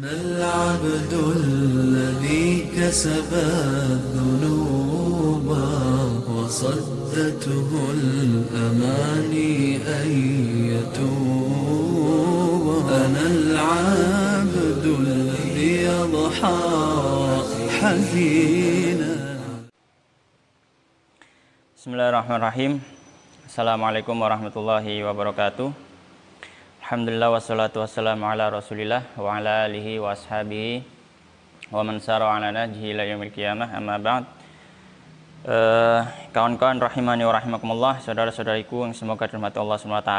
أنا العبد الذي كسب الذنوب وصدته الأماني أن يتوب. أنا العبد الذي يضحى حزينا. Bismillahirrahmanirrahim. Assalamualaikum warahmatullahi wabarakatuh. Alhamdulillah wassalatu wassalamu ala rasulillah wa ala alihi wa ashabihi wa man sara ala nahjihi ila yaumil qiyamah, amma ba'd. Kawan-kawan rahimani wa rahimakumullah, saudara-saudariku yang semoga dirahmati Allah SWT.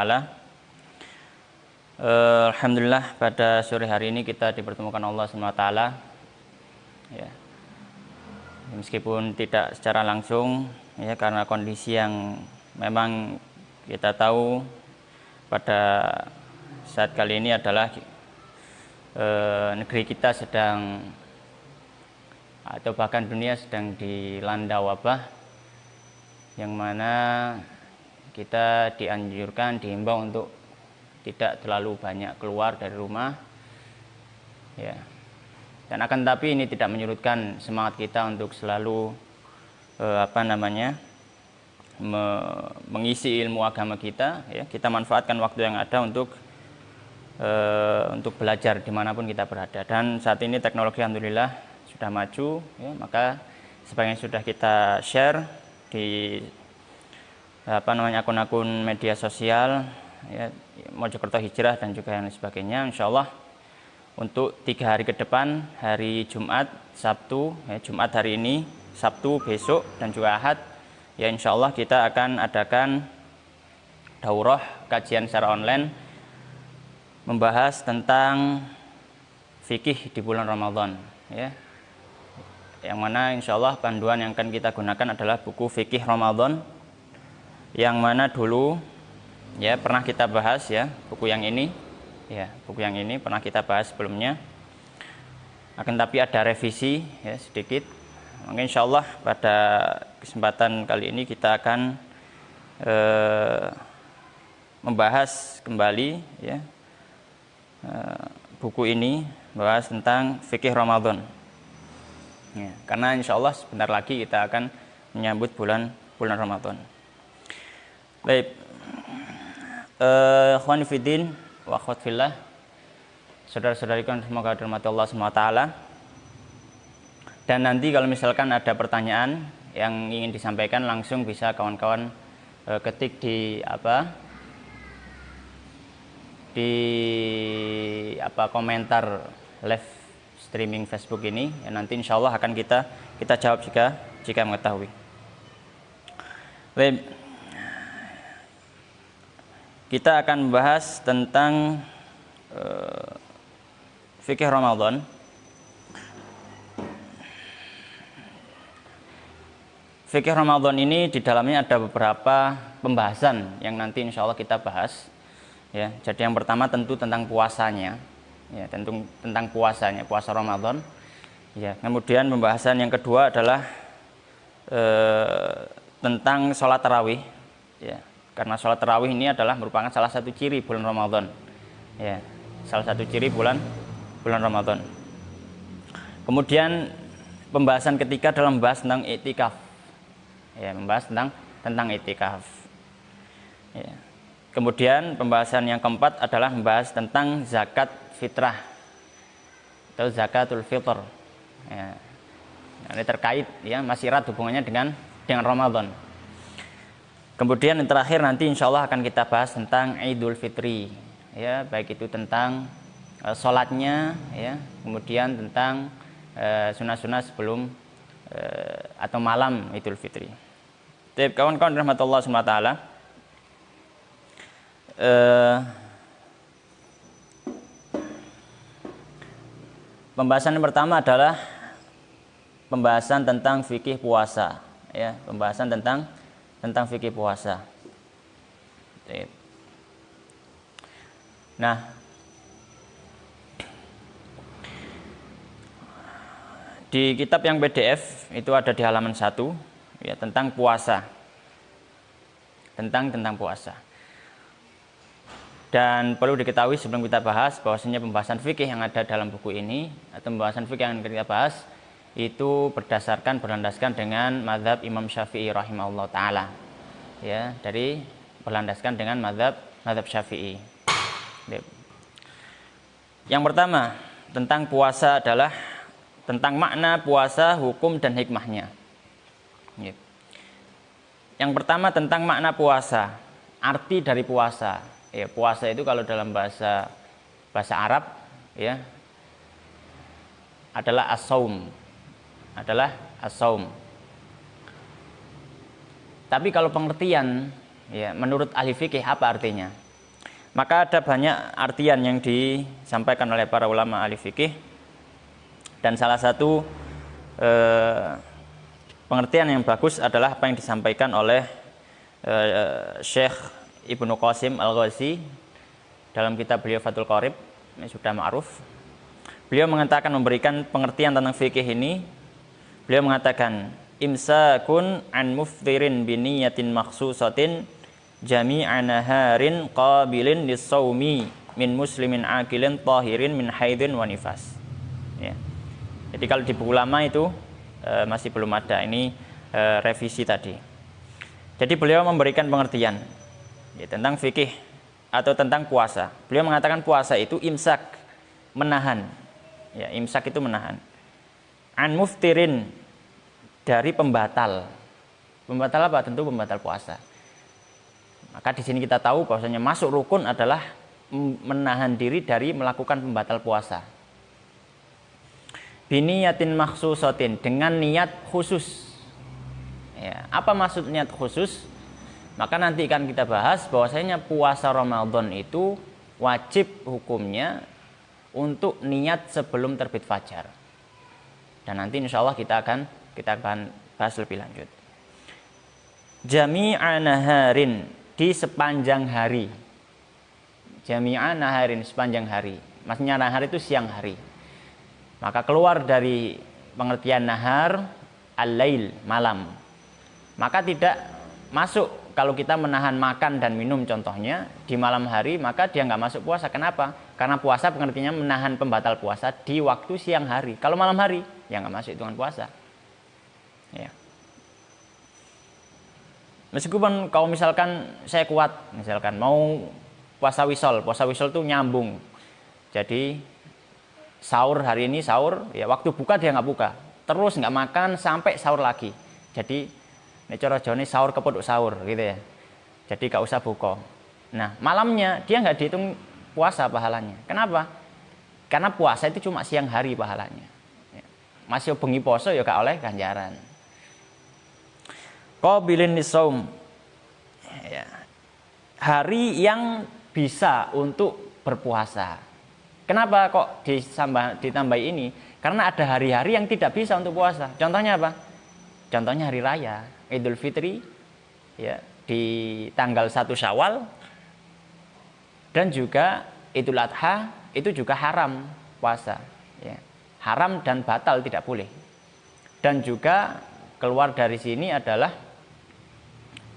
Alhamdulillah pada sore hari ini kita dipertemukan Allah SWT, ya. Meskipun tidak secara langsung, ya, karena kondisi yang memang kita tahu pada saat kali ini adalah negeri kita sedang, atau bahkan dunia sedang dilanda wabah, yang mana kita dianjurkan, dihimbau untuk tidak terlalu banyak keluar dari rumah, ya. Dan akan tapi ini tidak menyurutkan semangat kita untuk selalu mengisi ilmu agama kita, ya. Kita manfaatkan waktu yang ada untuk belajar dimanapun kita berada. Dan saat ini teknologi alhamdulillah sudah maju, ya, maka sebagian sudah kita share di akun-akun media sosial, ya, Mojokerto Hijrah dan juga yang sebagainya. Insyaallah untuk 3 hari ke depan, hari Jumat, Sabtu, ya, Jumat hari ini, Sabtu besok, dan juga Ahad, ya, insyaallah kita akan adakan daurah kajian secara online membahas tentang fikih di bulan Ramadan, ya. Yang mana insyaallah panduan yang akan kita gunakan adalah buku fikih Ramadan, yang mana dulu, ya, pernah kita bahas, ya, buku yang ini pernah kita bahas sebelumnya. Akan tapi ada revisi, ya, sedikit. Mungkin insyaallah pada kesempatan kali ini kita akan membahas kembali, ya, buku ini, bahas tentang fikih Ramadan, ya, karena insyaallah sebentar lagi kita akan menyambut bulan Ramadan. Baik, ikhwan fillah wa akhwat fillah, saudara-saudariku semoga dirahmati Allah SWT. Dan nanti kalau misalkan ada pertanyaan yang ingin disampaikan, langsung bisa kawan-kawan ketik di komentar live streaming Facebook ini, ya, nanti insya Allah akan kita jawab jika mengetahui. Baik, kita akan membahas tentang fikih Ramadan. Fikih Ramadan ini di dalamnya ada beberapa pembahasan yang nanti insya Allah kita bahas, ya. Jadi yang pertama tentu tentang puasanya, ya, tentang puasa Ramadan, ya. Kemudian pembahasan yang kedua adalah tentang sholat tarawih, ya. Karena sholat tarawih ini adalah merupakan salah satu ciri bulan Ramadan, ya, salah satu ciri bulan Ramadan. Kemudian pembahasan ketiga adalah membahas tentang i'tikaf, ya, membahas tentang i'tikaf, ya. Kemudian pembahasan yang keempat adalah membahas tentang zakat fitrah atau zakatul fitr, ya. Ini terkait, ya, masih erat hubungannya dengan Ramadan. Kemudian yang terakhir nanti insya Allah akan kita bahas tentang Idul Fitri, ya, baik itu tentang sholatnya, ya, kemudian tentang sunah-sunah sebelum atau malam Idul Fitri. Jadi kawan-kawan rahmatullah SWT, pembahasan yang pertama adalah pembahasan tentang fikih puasa, ya, pembahasan tentang fikih puasa. Nah, di kitab yang PDF itu ada di halaman 1, ya, tentang puasa, tentang puasa. Dan perlu diketahui sebelum kita bahas bahwasanya pembahasan fikih yang ada dalam buku ini atau pembahasan fikih yang kita bahas itu berlandaskan dengan mazhab Imam Syafi'i rahimahullah taala. Ya, dari berlandaskan dengan mazhab Syafi'i. Yang pertama, tentang puasa adalah tentang makna puasa, hukum dan hikmahnya. Yang pertama tentang makna puasa, arti dari puasa. Ya, puasa itu kalau dalam bahasa Arab ya adalah as-saum. Tapi kalau pengertian ya menurut ahli fikih apa artinya? Maka ada banyak artian yang disampaikan oleh para ulama ahli fikih, dan salah satu pengertian yang bagus adalah apa yang disampaikan oleh Syekh Ibnu Qasim Al-Ghazi dalam kitab beliau Fathul Qorib, yang sudah ma'ruf. Beliau memberikan pengertian tentang fikih ini. Beliau mengatakan imsakun an muftirin biniyatin makhsusatin jami'a naharin qabilin lis-shaumi min muslimin aqilin tahirin min haidin wa nifas. Ya. Jadi kalau di buku lama itu masih belum ada, ini revisi tadi. Jadi beliau memberikan pengertian ya, tentang fikih atau tentang puasa. Beliau mengatakan puasa itu imsak, menahan. Ya, imsak itu menahan. An muftirin, dari pembatal. Pembatal apa? Tentu pembatal puasa. Maka di sini kita tahu bahwasanya masuk rukun adalah menahan diri dari melakukan pembatal puasa. Biniyatin makhsusatin, dengan niat khusus. Ya, apa maksud niat khusus? Maka nanti akan kita bahas bahwasanya puasa Ramadan itu wajib hukumnya untuk niat sebelum terbit fajar. Dan nanti insya Allah kita akan bahas lebih lanjut. Jami'a naharin, di sepanjang hari. Jami'a naharin, sepanjang hari. Maksudnya nahar itu siang hari. Maka keluar dari pengertian nahar, al-lail, malam. Maka tidak masuk kalau kita menahan makan dan minum contohnya di malam hari, maka dia nggak masuk puasa. Kenapa? Karena puasa pengertiannya menahan pembatal puasa di waktu siang hari. Kalau malam hari, ya nggak masuk hitungan puasa. Ya. Meskipun kalau misalkan saya kuat, misalkan mau puasa wisol itu nyambung. Jadi sahur hari ini sahur, ya waktu buka dia nggak buka, terus nggak makan sampai sahur lagi. Jadi ini cara Jawa sahur kepeduk sahur gitu ya. Jadi gak usah buka. Nah malamnya dia nggak dihitung puasa pahalanya. Kenapa? Karena puasa itu cuma siang hari pahalanya. Masih bengi poso ya gak oleh ganjaran. Qabilin lisaum. Ya. Hari yang bisa untuk berpuasa. Kenapa kok ditambah ini? Karena ada hari-hari yang tidak bisa untuk puasa. Contohnya apa? Contohnya hari raya Idul Fitri ya, di tanggal 1 Syawal, dan juga Idul Adha itu juga haram puasa ya. Haram dan batal, tidak boleh. Dan juga keluar dari sini adalah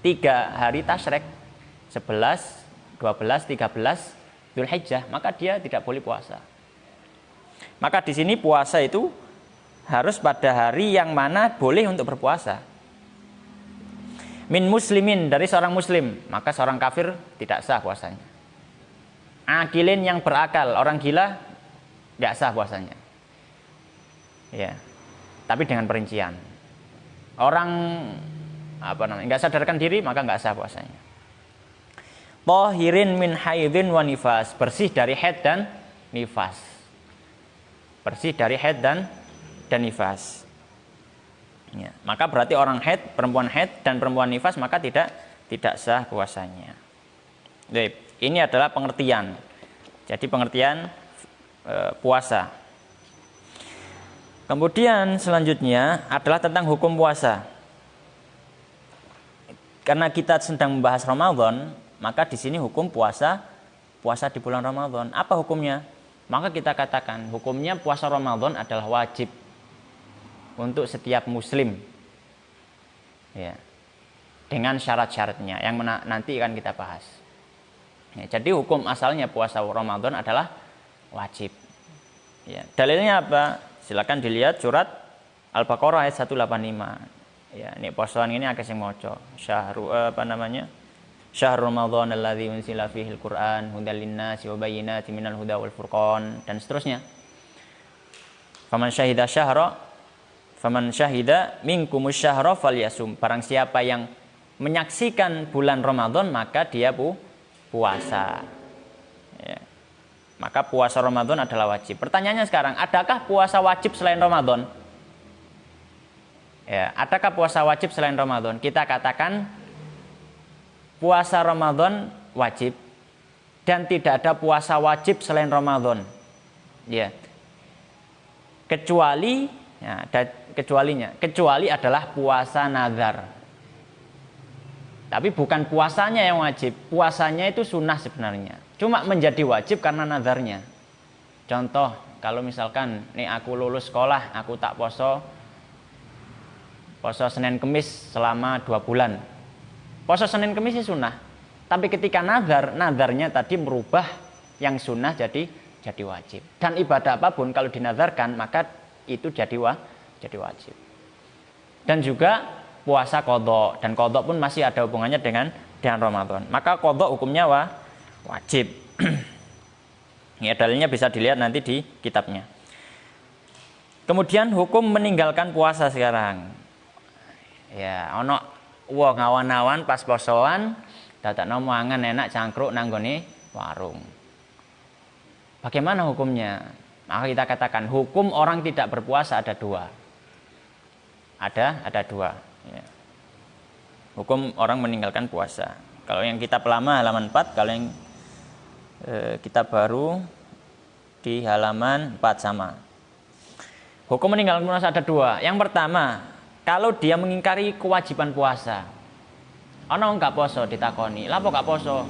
3 hari tasyrik, 11, 12, 13 Dzulhijjah, maka dia tidak boleh puasa. Maka di sini puasa itu harus pada hari yang mana boleh untuk berpuasa. Min muslimin, dari seorang muslim, maka seorang kafir tidak sah puasanya. Akilin, yang berakal, orang gila tidak sah puasanya. Ya. Tapi dengan perincian. Orang nggak sadarkan diri maka nggak sah puasanya. Tahirin min haidin wa nifas, bersih dari haid dan nifas. Bersih dari haid dan nifas. Ya, maka berarti orang haid, perempuan haid dan perempuan nifas maka tidak sah puasanya. Baik, ini adalah pengertian. Jadi pengertian puasa. Kemudian selanjutnya adalah tentang hukum puasa. Karena kita sedang membahas Ramadan, maka di sini hukum puasa di bulan Ramadan. Apa hukumnya? Maka kita katakan hukumnya puasa Ramadan adalah wajib untuk setiap muslim, ya, dengan syarat-syaratnya yang nanti akan kita bahas. Ya, jadi hukum asalnya puasa Ramadan adalah wajib. Ya, dalilnya apa? Silakan dilihat surat Al-Baqarah ayat 185. Ya, ini posoan ini akeh sing maca. Syahrul Syahrul Ramadan alladzi unzila fihi al-Qur'an hudal linnasi wa bayyinatin minal huda wal furqan dan seterusnya. Faman syahida minkumus syahra falyasum. Barang siapa yang menyaksikan bulan Ramadan maka dia puasa. Ya. Maka puasa Ramadan adalah wajib. Pertanyaannya sekarang, adakah puasa wajib selain Ramadan? Ya, adakah puasa wajib selain Ramadan? Kita katakan puasa Ramadan wajib dan tidak ada puasa wajib selain Ramadan. Ya. Kecuali adalah puasa nazar. Tapi bukan puasanya yang wajib, puasanya itu sunnah sebenarnya. Cuma menjadi wajib karena nazarnya. Contoh, kalau misalkan nih aku lulus sekolah, aku tak poso Senin Kemis selama 2 bulan. Poso Senin Kemis itu sunnah. Tapi ketika nazarnya tadi merubah yang sunnah jadi wajib. Dan ibadah apapun kalau dinazarkan maka itu jadi wajib. Dan juga puasa qadha, dan qadha pun masih ada hubungannya dengan Ramadan. Maka qadha hukumnya wajib. Ya, dalilnya bisa dilihat nanti di kitabnya. Kemudian hukum meninggalkan puasa sekarang. Ya, ono wong awan-awan pas posoan dadakno mangan enak cangkruk nang gone warung. Bagaimana hukumnya? Maka kita katakan hukum orang tidak berpuasa ada 2. Ada 2. Ya. Hukum orang meninggalkan puasa. Kalau yang kitab lama halaman 4, kalau yang kitab baru di halaman 4 sama. Hukum meninggalkan puasa ada 2. Yang pertama, kalau dia mengingkari kewajiban puasa. Ana wong gak poso ditakoni, "Lha apa gak poso?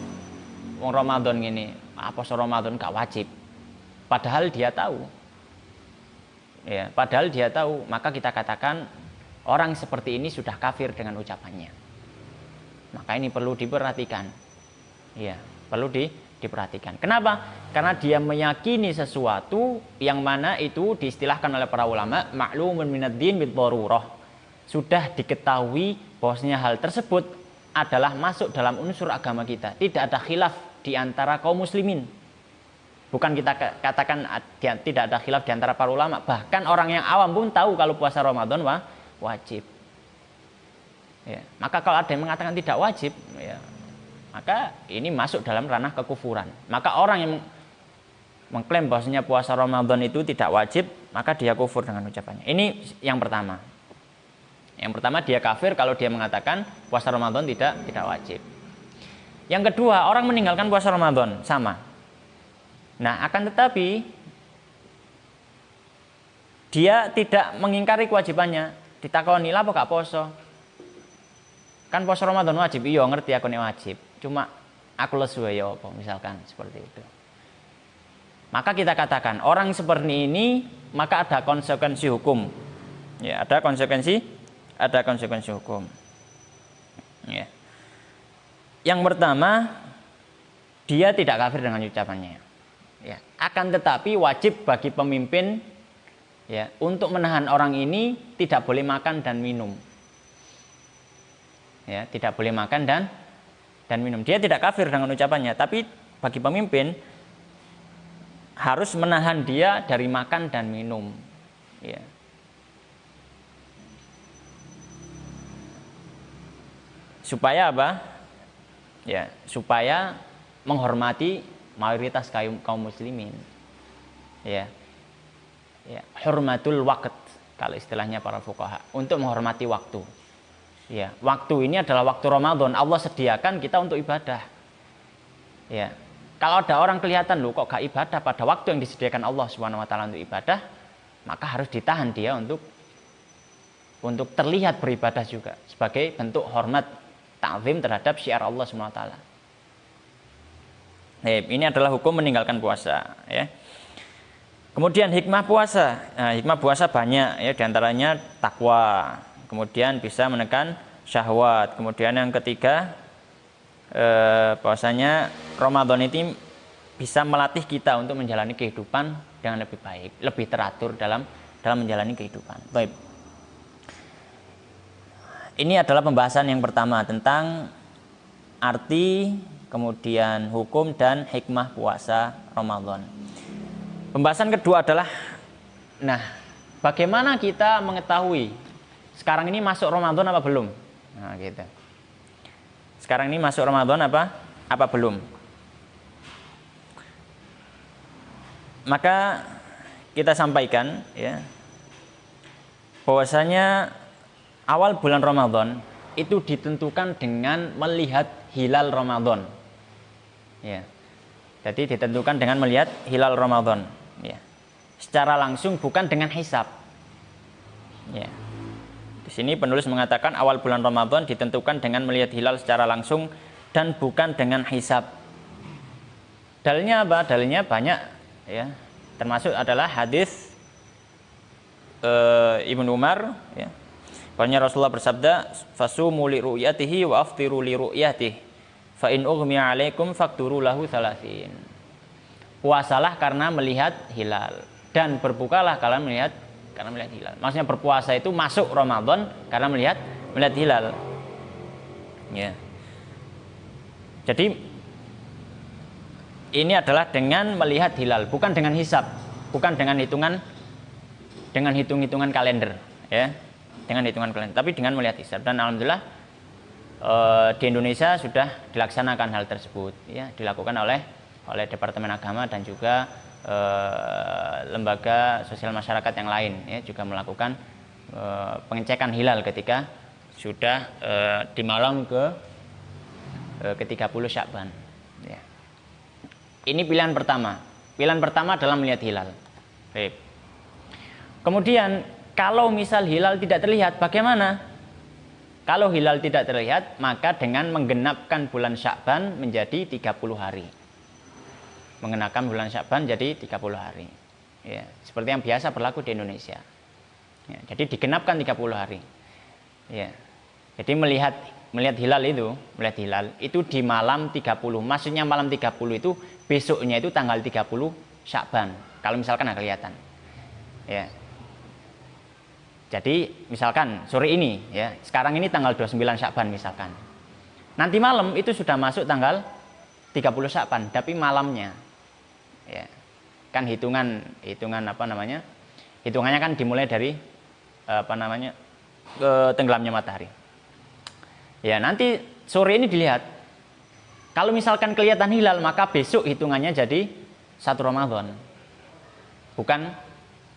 Wong Ramadan ngene, poso Ramadan gak wajib." Padahal dia tahu. Ya, padahal dia tahu, maka kita katakan orang seperti ini sudah kafir dengan ucapannya. Maka ini perlu diperhatikan. Ya, perlu diperhatikan. Kenapa? Karena dia meyakini sesuatu yang mana itu diistilahkan oleh para ulama ma'lumun minad-din bid-darurah. Sudah diketahui bahwasanya hal tersebut adalah masuk dalam unsur agama kita. Tidak ada khilaf di antara kaum muslimin. Bukan kita katakan tidak ada khilaf di antara para ulama. Bahkan orang yang awam pun tahu kalau puasa Ramadan wajib. Ya, maka kalau ada yang mengatakan tidak wajib, ya, maka ini masuk dalam ranah kekufuran. Maka orang yang mengklaim bahwasanya puasa Ramadan itu tidak wajib, maka dia kufur dengan ucapannya. Ini yang pertama. Yang pertama dia kafir kalau dia mengatakan puasa Ramadan tidak wajib. Yang kedua, orang meninggalkan puasa Ramadan sama. Nah, akan tetapi dia tidak mengingkari kewajibannya. Ditakoni, "Lha apa gak poso?" Kan puasa Ramadan wajib. Iya, ngerti aku nek wajib. Cuma aku lesu ya apa, misalkan seperti itu. Maka kita katakan orang seperti ini maka ada konsekuensi hukum. Ya, ada konsekuensi hukum. Ya. Yang pertama, dia tidak kafir dengan ucapannya. Ya, akan tetapi wajib bagi pemimpin ya untuk menahan orang ini tidak boleh makan dan minum. Ya, tidak boleh makan dan minum. Dia tidak kafir dengan ucapannya, tapi bagi pemimpin harus menahan dia dari makan dan minum. Ya. Supaya apa? Ya, supaya menghormati mayoritas kaum muslimin. Ya. Ya, hurmatul waqt kalau istilahnya para fuqaha, untuk menghormati waktu. Ya, waktu ini adalah waktu Ramadan. Allah sediakan kita untuk ibadah. Ya. Kalau ada orang kelihatan loh kok gak ibadah pada waktu yang disediakan Allah Subhanahu wa taala untuk ibadah, maka harus ditahan dia untuk terlihat beribadah juga sebagai bentuk hormat ta'zim terhadap syiar Allah Subhanahu wa taala. Ini adalah hukum meninggalkan puasa, ya. Kemudian hikmah puasa. Nah, hikmah puasa banyak ya, diantaranya takwa. Kemudian bisa menekan syahwat. Kemudian yang ketiga bahwasanya Ramadan ini bisa melatih kita untuk menjalani kehidupan dengan lebih baik, lebih teratur dalam menjalani kehidupan. Baik. Ini adalah pembahasan yang pertama tentang arti, kemudian hukum dan hikmah puasa Ramadan. Pembahasan kedua adalah, nah, bagaimana kita mengetahui sekarang ini masuk Ramadan apa belum? Nah, gitu. Sekarang ini masuk Ramadan apa belum? Maka kita sampaikan ya, bahwasanya awal bulan Ramadan itu ditentukan dengan melihat hilal Ramadan. Ya. Jadi ditentukan dengan melihat hilal Ramadan. Ya. Secara langsung, bukan dengan hisab. Ya. Di sini penulis mengatakan awal bulan Ramadan ditentukan dengan melihat hilal secara langsung dan bukan dengan hisab. Dalilnya apa? Dalilnya banyak. Ya, termasuk adalah hadis Ibnu Umar, ya. Bahwasanya Rasulullah bersabda, "Fasumu li ru'yatihi wa aftiru li ru'yatihi, fa in ughmiya 'alaikum faqduru lahu 30." Puasalah karena melihat hilal dan berbukalah karena melihat hilal. Maksudnya berpuasa itu masuk Ramadan karena melihat hilal. Ya. Jadi ini adalah dengan melihat hilal, bukan dengan hisab, bukan dengan hitung-hitungan kalender, ya, dengan hitungan kalender, tapi dengan melihat hisab. Dan alhamdulillah di Indonesia sudah dilaksanakan hal tersebut, ya, dilakukan oleh Departemen Agama dan juga lembaga sosial masyarakat yang lain, ya, juga melakukan pengecekan hilal ketika sudah di malam ke-30 Sya'ban. Ya. Ini pilihan pertama. Pilihan pertama adalah melihat hilal. Baik. Kemudian kalau misal hilal tidak terlihat, bagaimana? Kalau hilal tidak terlihat, maka dengan menggenapkan bulan Sya'ban menjadi 30 hari. Mengenapkan bulan Sya'ban jadi 30 hari. Ya, seperti yang biasa berlaku di Indonesia. Ya, jadi digenapkan 30 hari. Ya. Jadi melihat hilal itu di malam 30. Maksudnya malam 30 itu besoknya itu tanggal 30 Sya'ban. Kalau misalkan nggak kelihatan. Ya. Jadi misalkan sore ini, ya, sekarang ini tanggal 29 Sya'ban misalkan. Nanti malam itu sudah masuk tanggal 30 Sya'ban, tapi malamnya. Ya. Kan hitungannya kan dimulai dari tenggelamnya matahari. Ya, nanti sore ini dilihat. Kalau misalkan kelihatan hilal, maka besok hitungannya jadi 1 Ramadan. Bukan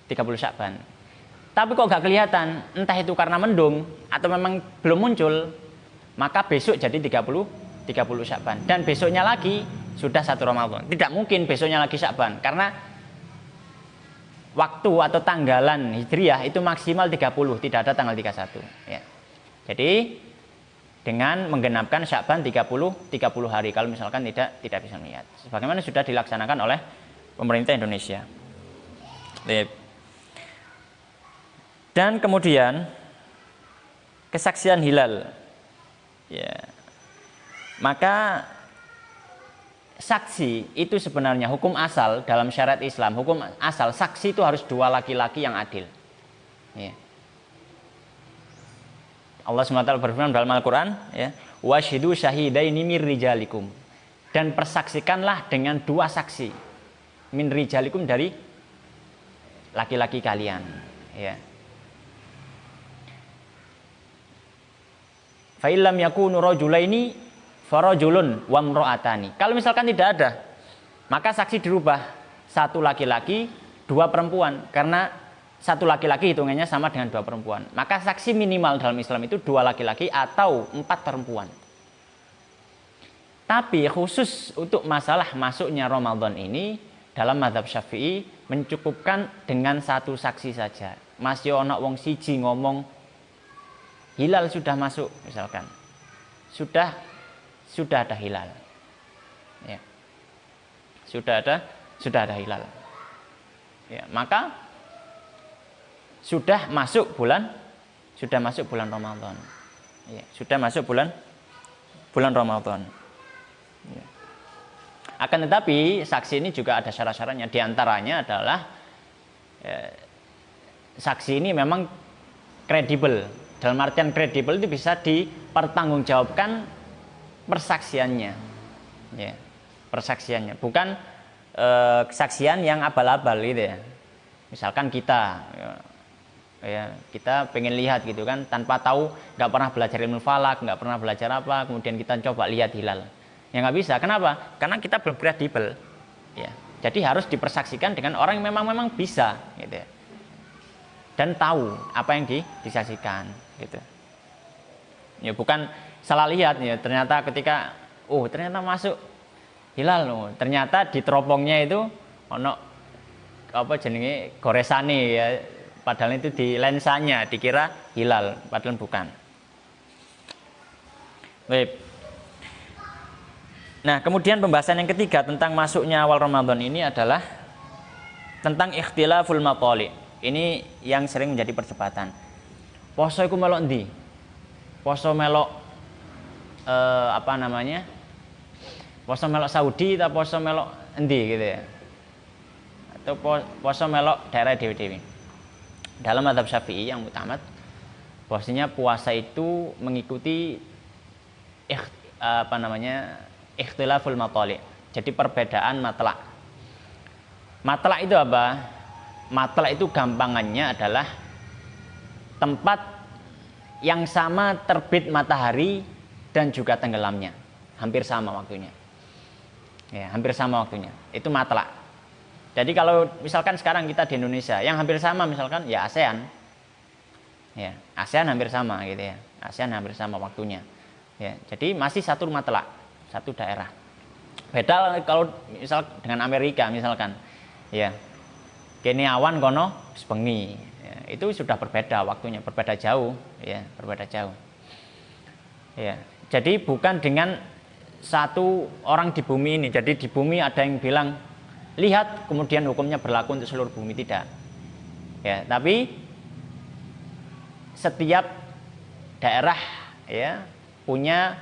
30 Sya'ban. Tapi kok gak kelihatan, entah itu karena mendung atau memang belum muncul, maka besok jadi 30 Sya'ban. Dan besoknya lagi sudah 1 Ramadan. Tidak mungkin besoknya lagi Sya'ban, karena waktu atau tanggalan Hijriyah itu maksimal 30, tidak ada tanggal 31. Ya. Jadi dengan menggenapkan Sya'ban 30 hari kalau misalkan tidak bisa melihat. Sebagaimana sudah dilaksanakan oleh pemerintah Indonesia. Dan kemudian kesaksian hilal. Ya. Maka saksi itu sebenarnya hukum asal dalam syariat Islam. Hukum asal saksi itu harus 2 laki-laki yang adil. Ya. Allah SWT berfirman dalam Al-Quran, ya, washidu syahidaini mir rijalikum, dan persaksikanlah dengan 2 saksi min rijalikum dari laki-laki kalian. Ya. Fa illam yakunu rajulaini farajulun wa imra'atani. Kalau misalkan tidak ada, maka saksi dirubah 1 laki-laki, 2 perempuan, karena 1 laki-laki hitungannya sama dengan 2 perempuan. Maka saksi minimal dalam Islam itu 2 laki-laki atau 4 perempuan. Tapi khusus untuk masalah masuknya Ramadan ini, dalam mazhab Syafi'i mencukupkan dengan 1 saksi saja. Masih ono wong siji ngomong hilal sudah masuk misalkan. Sudah ada hilal. Ya. Sudah ada hilal. Ya, maka sudah masuk bulan Ramadan. Ya, sudah masuk bulan Ramadan. Ya. Akan tetapi saksi ini juga ada syarat-syaratnya. Di antaranya adalah saksi ini memang kredibel. Dalam artian kredibel itu bisa dipertanggungjawabkan persaksiannya, ya, persaksiannya, bukan kesaksian yang abal-abal gitu ya. Misalkan kita, kita pengen lihat gitu kan, tanpa tahu, nggak pernah belajar ilmu falak, nggak pernah belajar apa, kemudian kita coba lihat hilal, ya nggak bisa. Kenapa? Karena kita belum kredibel, ya. Jadi harus dipersaksikan dengan orang yang memang bisa, gitu ya, dan tahu apa yang disaksikan, gitu. Ya bukan salah lihat ya, ternyata ketika ternyata masuk hilal loh, ternyata di teropongnya itu ono apa jenenge goresane ya, padahal itu di lensanya dikira hilal, padahal bukan. Baik. Nah, kemudian pembahasan yang ketiga tentang masuknya awal Ramadan ini adalah tentang ikhtilaful matali. Ini yang sering menjadi perdebatan. Poso iku melok ndi? Poso melok poso melok Saudi atau poso melok endi gitu ya, atau poso melok daerah dewi-dewi. Dalam mazhab Syafi'i yang mutamat, bahwasanya puasa itu mengikuti ikhtilaful matali. Jadi perbedaan matlak. Matlak itu apa? Matlak itu gampangannya adalah tempat yang sama terbit matahari dan juga tenggelamnya, hampir sama waktunya. Ya, hampir sama waktunya. Itu matlak. Jadi kalau misalkan sekarang kita di Indonesia, yang hampir sama misalkan ya ASEAN. Ya, ASEAN hampir sama gitu ya. ASEAN hampir sama waktunya. Ya, jadi masih satu matlak, satu daerah. Beda kalau misal dengan Amerika misalkan. Ya. Kene awan kono bengi. Ya, itu sudah berbeda waktunya, berbeda jauh, ya, berbeda jauh. Ya. Jadi bukan dengan satu orang di bumi ini. Jadi di bumi ada yang bilang lihat, kemudian hukumnya berlaku untuk seluruh bumi, tidak. Ya, tapi setiap daerah ya punya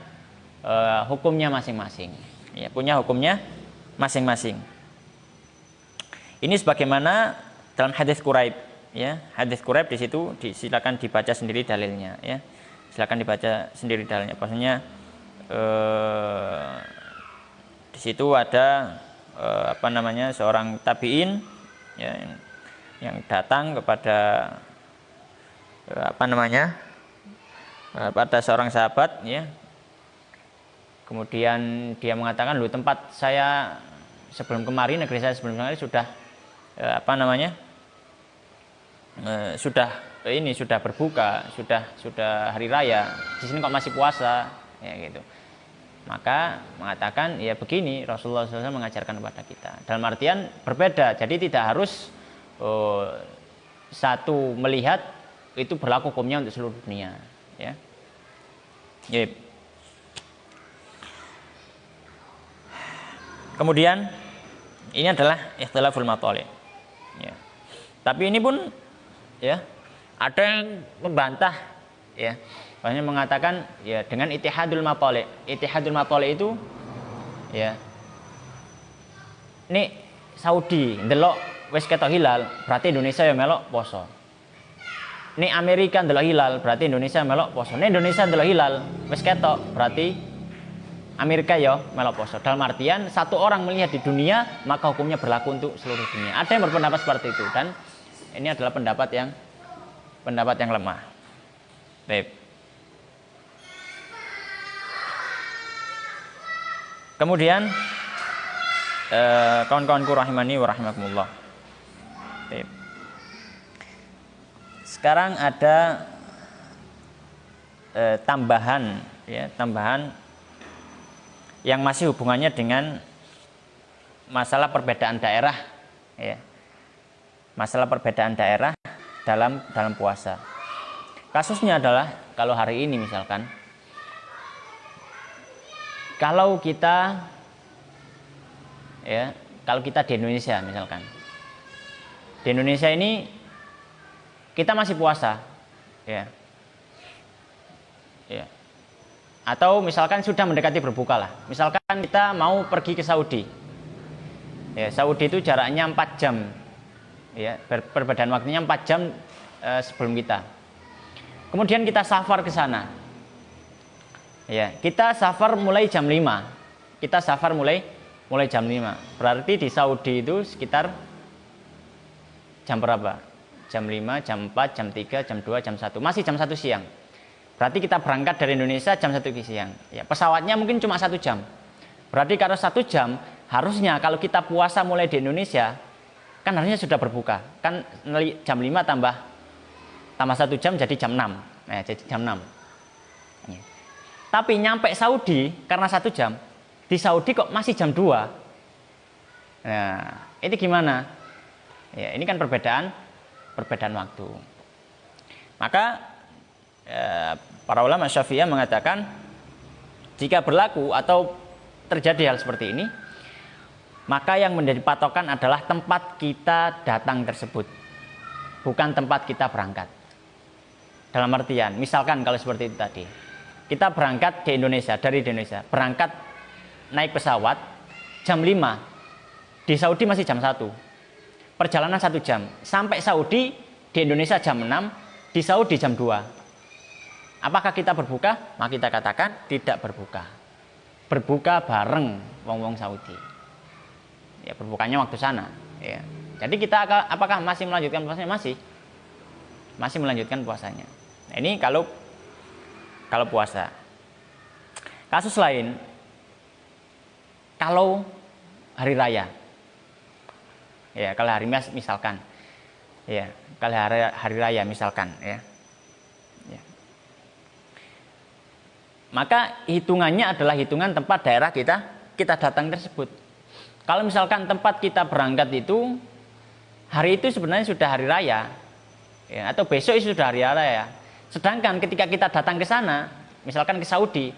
hukumnya masing-masing. Ya, punya hukumnya masing-masing. Ini sebagaimana dalam hadis Quraib, ya. Hadis Quraib di situ silakan dibaca sendiri dalilnya, ya. Silakan dibaca sendiri dalilnya. Maksudnya di situ ada seorang tabiin ya, yang datang kepada pada seorang sahabat ya. Kemudian dia mengatakan, "Lu tempat saya sebelum kemarin, negeri saya sebelum kemarin sudah sudah berbuka, sudah hari raya. Di sini kok masih puasa?" Ya gitu. Maka mengatakan ya begini, Rasulullah SAW mengajarkan kepada kita. Dalam artian berbeda, jadi tidak harus satu melihat itu berlaku hukumnya untuk seluruh dunia. Ya. Yep. Kemudian ini adalah ikhtilaful matali. Ya. Tapi ini pun ya ada yang membantah ya. Banyak mengatakan ya dengan ittihadul matali. Ittihadul matali itu ya. Ini Saudi ndelok wis ketok hilal, berarti Indonesia ya melok poso. Ini Amerika ndelok hilal, berarti Indonesia melok poso. Ini Indonesia ndelok hilal, wis ketok, berarti Amerika ya melok poso. Dalam artian satu orang melihat di dunia, maka hukumnya berlaku untuk seluruh dunia. Ada yang berpendapat seperti itu, dan ini adalah pendapat yang lemah. Baik. Kemudian kawan-kawanku rahimani wa rahimakumullah. Sekarang ada tambahan yang masih hubungannya dengan masalah perbedaan daerah ya. Masalah perbedaan daerah dalam puasa. Kasusnya adalah kalau hari ini misalkan, kalau kita di Indonesia misalkan, di Indonesia ini kita masih puasa, ya, atau misalkan sudah mendekati berbuka lah. Misalkan kita mau pergi ke Saudi, Ya, Saudi itu jaraknya 4 jam. Ya, perbedaan waktunya 4 jam sebelum kita. Kemudian kita safar ke sana. Ya, kita safar mulai jam 5. Kita safar mulai jam 5. Berarti di Saudi itu sekitar jam berapa? Jam 5, jam 4, jam 3, jam 2, jam 1. Masih jam 1 siang. Berarti kita berangkat dari Indonesia jam 1 siang. Ya, pesawatnya mungkin cuma 1 jam. Berarti kalau 1 jam, harusnya kalau kita puasa mulai di Indonesia, kan harusnya sudah berbuka. Kan jam 5 tambah 1 jam jadi jam 6. Nah, jadi jam 6. Ya. Tapi nyampe Saudi karena 1 jam, di Saudi kok masih jam 2. Nah, ini gimana? Ya, ini kan perbedaan waktu. Maka para ulama Syafi'iyah mengatakan jika berlaku atau terjadi hal seperti ini, maka yang menjadi patokan adalah tempat kita datang tersebut, bukan tempat kita berangkat. Dalam artian, misalkan kalau seperti itu tadi, kita berangkat ke Indonesia, dari Indonesia, berangkat naik pesawat jam 5, di Saudi masih jam 1, perjalanan 1 jam, sampai Saudi di Indonesia jam 6, di Saudi jam 2. Apakah kita berbuka? Maka kita katakan tidak berbuka. Berbuka bareng wong-wong Saudi. Ya, berbukanya waktu sana. Ya. Jadi kita apakah masih melanjutkan puasanya? Masih melanjutkan puasanya. Nah, ini kalau puasa. Kasus lain, kalau hari raya, ya kalau hari misalkan, ya kalau hari raya misalkan, ya. Maka hitungannya adalah hitungan tempat daerah kita datang tersebut. Kalau misalkan tempat kita berangkat itu hari itu sebenarnya sudah hari raya, ya, atau besok itu sudah hari raya. Sedangkan ketika kita datang ke sana, misalkan ke Saudi,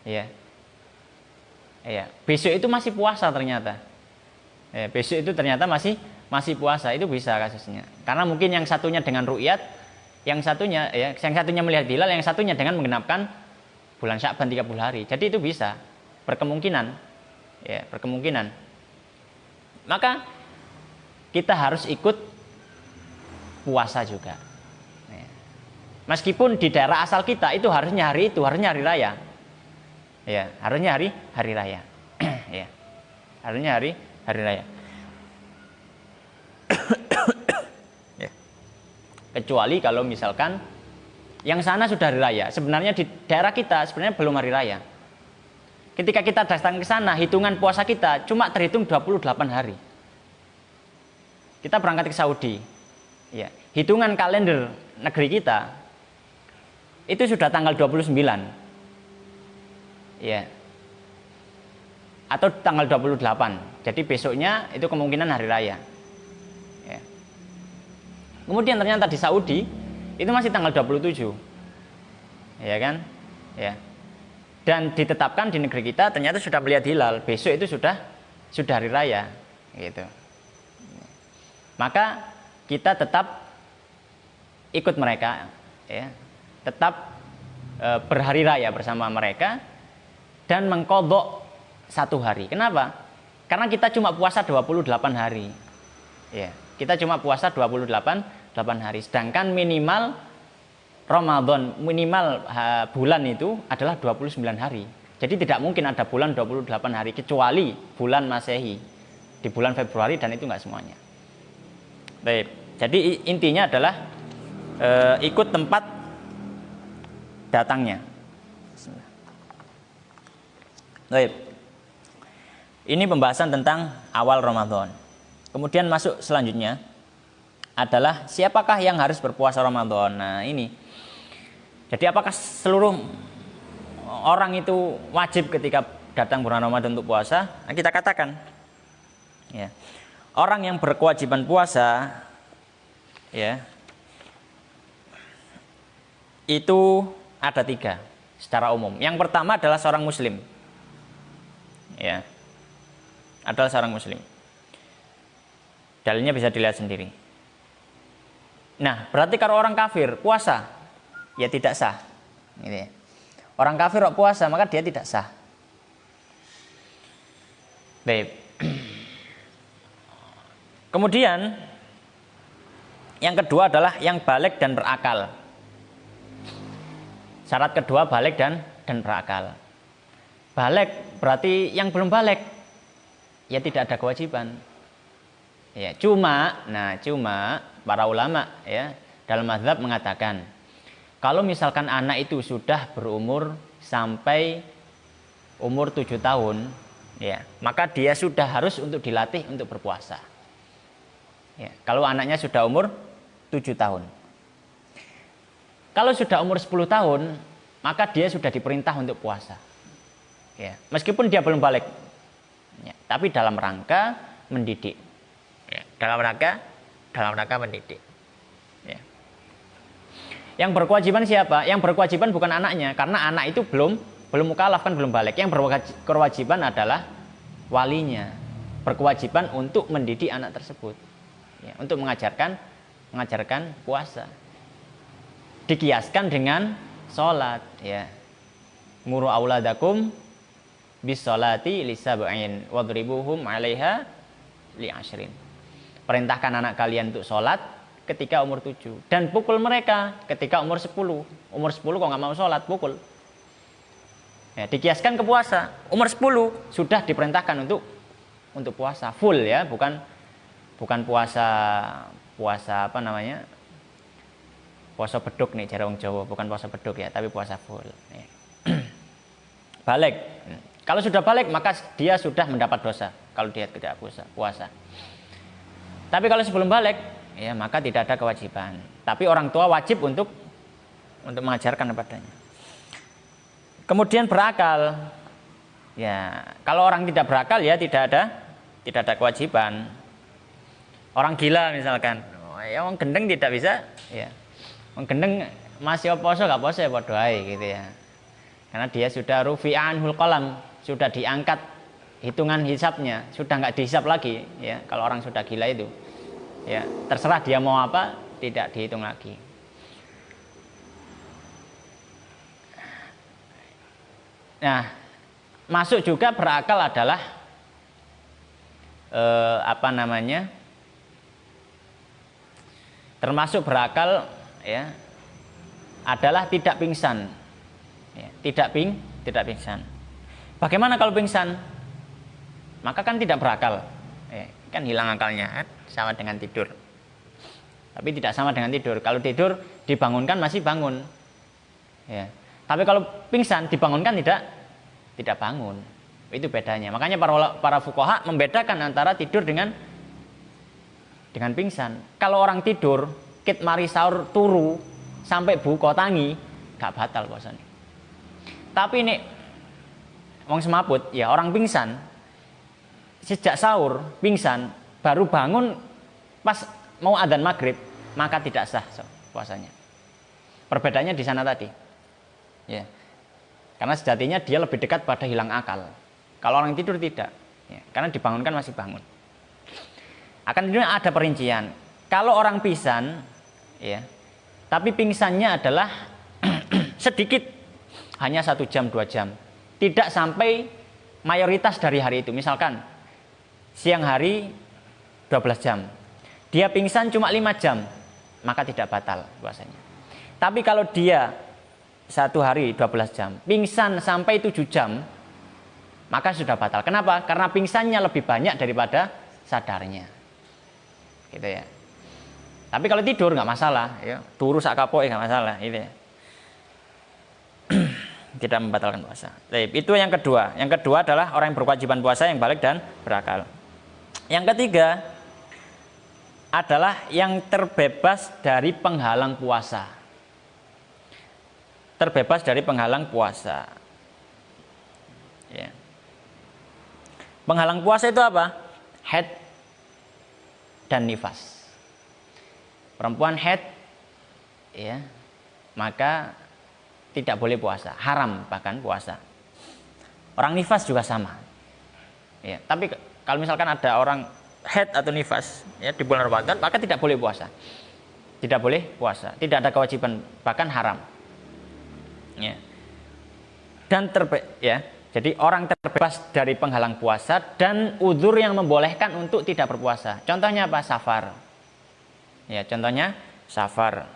ya, besok itu masih puasa ternyata. Ya, besok itu ternyata masih puasa, itu bisa kasusnya. Karena mungkin yang satunya dengan ru'yat, yang satunya melihat hilal, yang satunya dengan menggenapkan bulan Sya'ban 30 hari. Jadi itu bisa, berkemungkinan. Ya, berkemungkinan. Maka kita harus ikut puasa juga. Ya. Meskipun di daerah asal kita itu harusnya hari raya. Ya, harusnya hari raya. Ya. Harusnya hari raya. Ya. Kecuali kalau misalkan yang sana sudah hari raya. Sebenarnya di daerah kita sebenarnya belum hari raya. Ketika kita datang ke sana, hitungan puasa kita cuma terhitung 28 hari. Kita berangkat ke Saudi. Ya, hitungan kalender negeri kita itu sudah tanggal 29. Ya. Atau tanggal 28. Jadi besoknya itu kemungkinan hari raya. Ya. Kemudian ternyata di Saudi itu masih tanggal 27. Ya kan? Ya. Dan ditetapkan di negeri kita ternyata sudah melihat hilal, besok itu sudah hari raya, gitu. Maka kita tetap ikut mereka, ya. Tetap berhari raya bersama mereka dan mengqadha 1 hari. Kenapa? Karena kita cuma puasa 28 hari. Ya, kita cuma puasa 28 hari, sedangkan minimal Ramadan, minimal bulan itu adalah 29 hari. Jadi tidak mungkin ada bulan 28 hari kecuali bulan Masehi di bulan Februari, dan itu enggak semuanya. Baik, jadi intinya adalah ikut tempat datangnya. Baik. Ini pembahasan tentang awal Ramadan. Kemudian masuk selanjutnya adalah siapakah yang harus berpuasa Ramadan. Nah, ini. Jadi apakah seluruh orang itu wajib ketika datang bulan Ramadan untuk puasa? Nah, kita katakan, ya, orang yang berkewajiban puasa, ya, itu ada 3 secara umum. Yang pertama adalah seorang Muslim, ya, adalah seorang Muslim. Dalilnya bisa dilihat sendiri. Nah, berarti kalau orang kafir puasa, ya tidak sah. Gitu ya. Orang kafir kok puasa, maka dia tidak sah. Baik. Kemudian yang kedua adalah yang balik dan berakal. Syarat kedua balik dan berakal. Balik berarti yang belum balik, ya tidak ada kewajiban. Ya, cuma para ulama ya dalam mazhab mengatakan kalau misalkan anak itu sudah berumur sampai umur 7 tahun, ya, maka dia sudah harus untuk dilatih untuk berpuasa. Ya, kalau anaknya sudah umur 7 tahun. Kalau sudah umur 10 tahun, maka dia sudah diperintah untuk puasa. Ya, meskipun dia belum balik. Ya, tapi dalam rangka mendidik. Ya, dalam rangka mendidik. Ya. Yang berkewajiban siapa? Yang berkewajiban bukan anaknya, karena anak itu belum mukallaf, kan belum balik. Yang berkewajiban adalah walinya. Berkewajiban untuk mendidik anak tersebut. Ya, untuk mengajarkan puasa. Dikiaskan dengan sholat. Ya. Muru auladakum bis sholati lisab'in wadribuhum 'alaiha li'ashrin. Perintahkan anak kalian untuk sholat ketika umur 7 dan pukul mereka ketika umur 10. Umur 10 kok nggak mau sholat, pukul. Ya, dikiaskan ke puasa. Umur 10 sudah diperintahkan untuk puasa full, ya, bukan puasa apa namanya? Puasa beduk nih cara wong Jawa, bukan puasa beduk ya, tapi puasa full. Ya. Balik. Kalau sudah balik maka dia sudah mendapat dosa kalau dia tidak puasa. Tapi kalau sebelum balik, ya, maka tidak ada kewajiban. Tapi orang tua wajib untuk mengajarkan kepadanya. Kemudian berakal. Ya, kalau orang tidak berakal ya tidak ada kewajiban. Orang gila misalkan, ya orang gendeng tidak bisa, ya. Orang gendeng masih poso gak poso ya padha ae gitu ya. Karena dia sudah rufi'anhul qalam, sudah diangkat hitungan hisabnya, sudah nggak dihisab lagi, ya. Kalau orang sudah gila itu, ya, terserah dia mau apa, tidak dihitung lagi. Nah, masuk juga berakal adalah termasuk berakal, ya, adalah tidak pingsan. Ya, tidak pingsan. Bagaimana kalau pingsan? Maka kan tidak berakal. Ya, kan hilang akalnya, kan? Sama dengan tidur. Tapi tidak sama dengan tidur. Kalau tidur dibangunkan masih bangun. Ya. Tapi kalau pingsan dibangunkan tidak bangun. Itu bedanya. Makanya para fuqaha membedakan antara tidur dengan pingsan. Kalau orang tidur, kit mari sahur turu sampai buka tangi, gak batal puasanya. Tapi ini wong semaput, ya, orang pingsan sejak sahur pingsan baru bangun pas mau adzan maghrib, maka tidak sah puasanya. Perbedaannya di sana tadi, ya, karena sejatinya dia lebih dekat pada hilang akal. Kalau orang tidur tidak, ya, karena dibangunkan masih bangun. Akan ini ada perincian. Kalau orang pingsan, ya, tapi pingsannya adalah sedikit, hanya 1 jam 2 jam, tidak sampai mayoritas dari hari itu. Misalkan siang hari 12 jam, dia pingsan cuma 5 jam, maka tidak batal puasanya. Tapi kalau dia 1 hari 12 jam pingsan sampai 7 jam, maka sudah batal. Kenapa? Karena pingsannya lebih banyak daripada sadarnya, gitu ya. Tapi kalau tidur nggak masalah, ya, turu sak kapoke nggak masalah, gitu ya. Tidak membatalkan puasa. Baik, itu yang kedua. Yang kedua adalah orang yang berkewajiban puasa yang balik dan berakal. Yang ketiga adalah yang terbebas dari penghalang puasa. Terbebas dari penghalang puasa. Ya. Penghalang puasa itu apa? Haid dan nifas. Perempuan haid, ya, maka tidak boleh puasa, haram bahkan puasa. Orang nifas juga sama. Ya, tapi kalau misalkan ada orang haid atau nifas, ya, di bulan Ramadan, maka tidak boleh puasa. Tidak boleh puasa, tidak ada kewajiban, bahkan haram. Ya. Dan Jadi orang terbebas dari penghalang puasa dan udzur yang membolehkan untuk tidak berpuasa. Contohnya apa? Safar. Ya, contohnya safar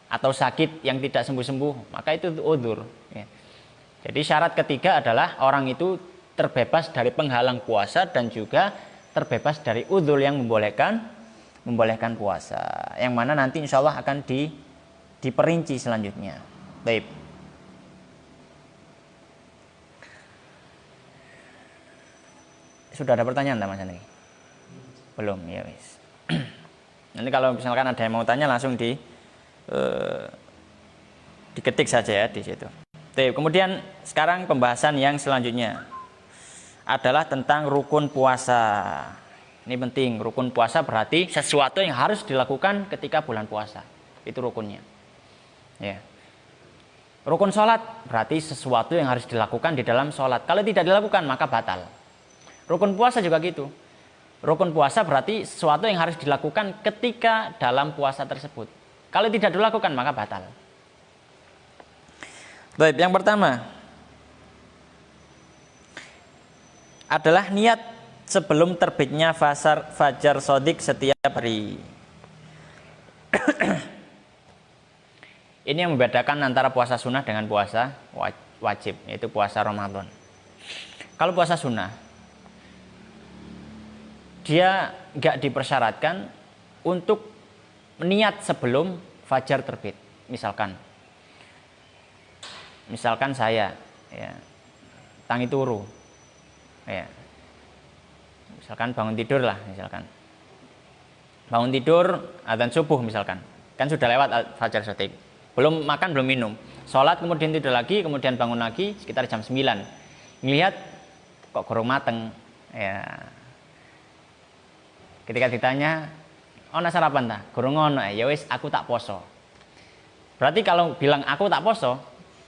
atau sakit yang tidak sembuh-sembuh, maka itu udzur. Ya. Jadi syarat ketiga adalah orang itu terbebas dari penghalang puasa dan juga terbebas dari udzur yang membolehkan puasa. Yang mana nanti insya Allah akan diperinci selanjutnya. Baik. Sudah ada pertanyaan tak Mas Andri? Belum, ya wis. Nanti kalau misalkan ada yang mau tanya langsung diketik saja ya di situ. Kemudian sekarang pembahasan yang selanjutnya adalah tentang rukun puasa. Ini penting, rukun puasa berarti sesuatu yang harus dilakukan ketika bulan puasa. Itu rukunnya. Ya. Rukun sholat berarti sesuatu yang harus dilakukan di dalam sholat. Kalau tidak dilakukan maka batal. Rukun puasa juga gitu. Rukun puasa berarti sesuatu yang harus dilakukan ketika dalam puasa tersebut. Kalau tidak dilakukan maka batal. Baik, yang pertama adalah niat sebelum terbitnya fajar shadiq setiap hari. Ini yang membedakan antara puasa sunnah dengan puasa wajib, yaitu puasa Ramadan. Kalau puasa sunnah dia nggak dipersyaratkan untuk niat sebelum fajar terbit. Misalkan saya, ya, tangi turu, ya, misalkan bangun tidur lah, bangun tidur adzan subuh misalkan, kan sudah lewat fajar shadiq, belum makan belum minum, sholat kemudian tidur lagi, kemudian bangun lagi sekitar jam 9, ngelihat kok gorong mateng, ya. Ketika ditanya, "Ono sarapan ta?" "Gorong ono." "Ya wis, aku tak poso." Berarti kalau bilang aku tak poso,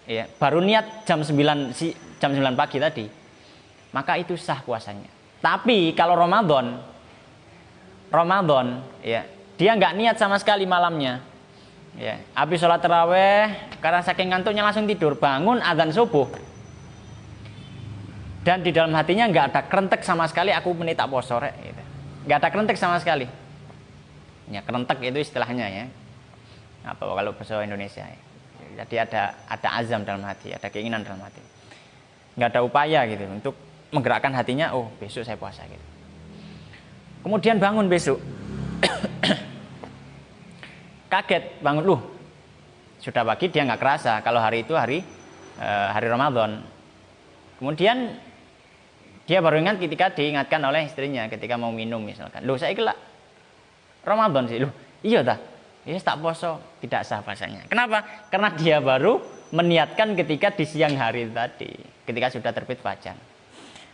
ya, baru niat jam 9 pagi tadi, maka itu sah puasanya. Tapi kalau Ramadan, ya, dia nggak niat sama sekali malamnya. Ya, habis sholat taraweh, karena saking ngantuknya langsung tidur, bangun adzan subuh. Dan di dalam hatinya nggak ada kerentek sama sekali, aku menit tak poso rek, gitu. Nggak ada kerentek sama sekali. Ya, kerentek itu istilahnya ya. Apa kalau bahasa Indonesia ya. Jadi ada azam dalam hati, ada keinginan dalam hati. Nggak ada upaya gitu untuk menggerakkan hatinya, oh besok saya puasa gitu. Kemudian bangun besok. Kaget bangun, loh sudah pagi, dia nggak kerasa kalau hari itu hari Ramadan. Kemudian dia baru ingat ketika diingatkan oleh istrinya ketika mau minum misalkan. Loh saya kelak Ramadan sih. Loh iya dah. Ya tak poso, tidak sah puasanya. Kenapa? Karena dia baru meniatkan ketika di siang hari tadi, ketika sudah terbit fajar.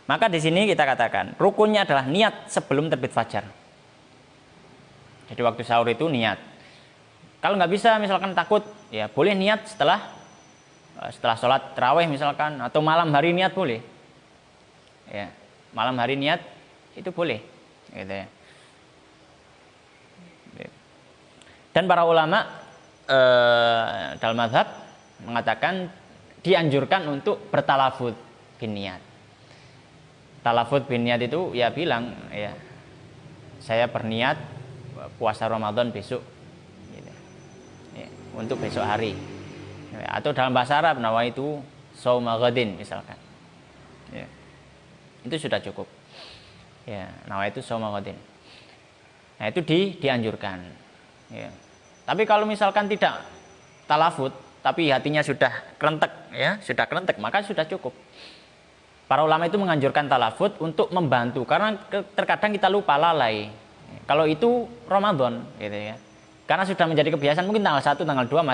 Maka di sini kita katakan rukunnya adalah niat sebelum terbit fajar. Jadi waktu sahur itu niat. Kalau nggak bisa misalkan takut, ya boleh niat setelah sholat tarawih misalkan, atau malam hari niat boleh. Ya, malam hari niat itu boleh, gitu ya. Dan para ulama dalam mazhab mengatakan dianjurkan untuk bertalafud bin niat. Talafud bin niat itu ya bilang, ya saya berniat puasa Ramadan besok, gitu. Ya, untuk besok hari. Ya, atau dalam bahasa Arab nawaitu shauma ghadin misalkan. Ya. Itu sudah cukup. Ya, nawaitu shauma ghadin. Nah, itu dianjurkan. Ya. Tapi kalau misalkan tidak talafut, tapi hatinya sudah kerentek, ya, maka sudah cukup. Para ulama itu menganjurkan talafut untuk membantu, karena terkadang kita lupa, lalai. Kalau itu Ramadan, gitu ya. Karena sudah menjadi kebiasaan, mungkin tanggal 1, tanggal 2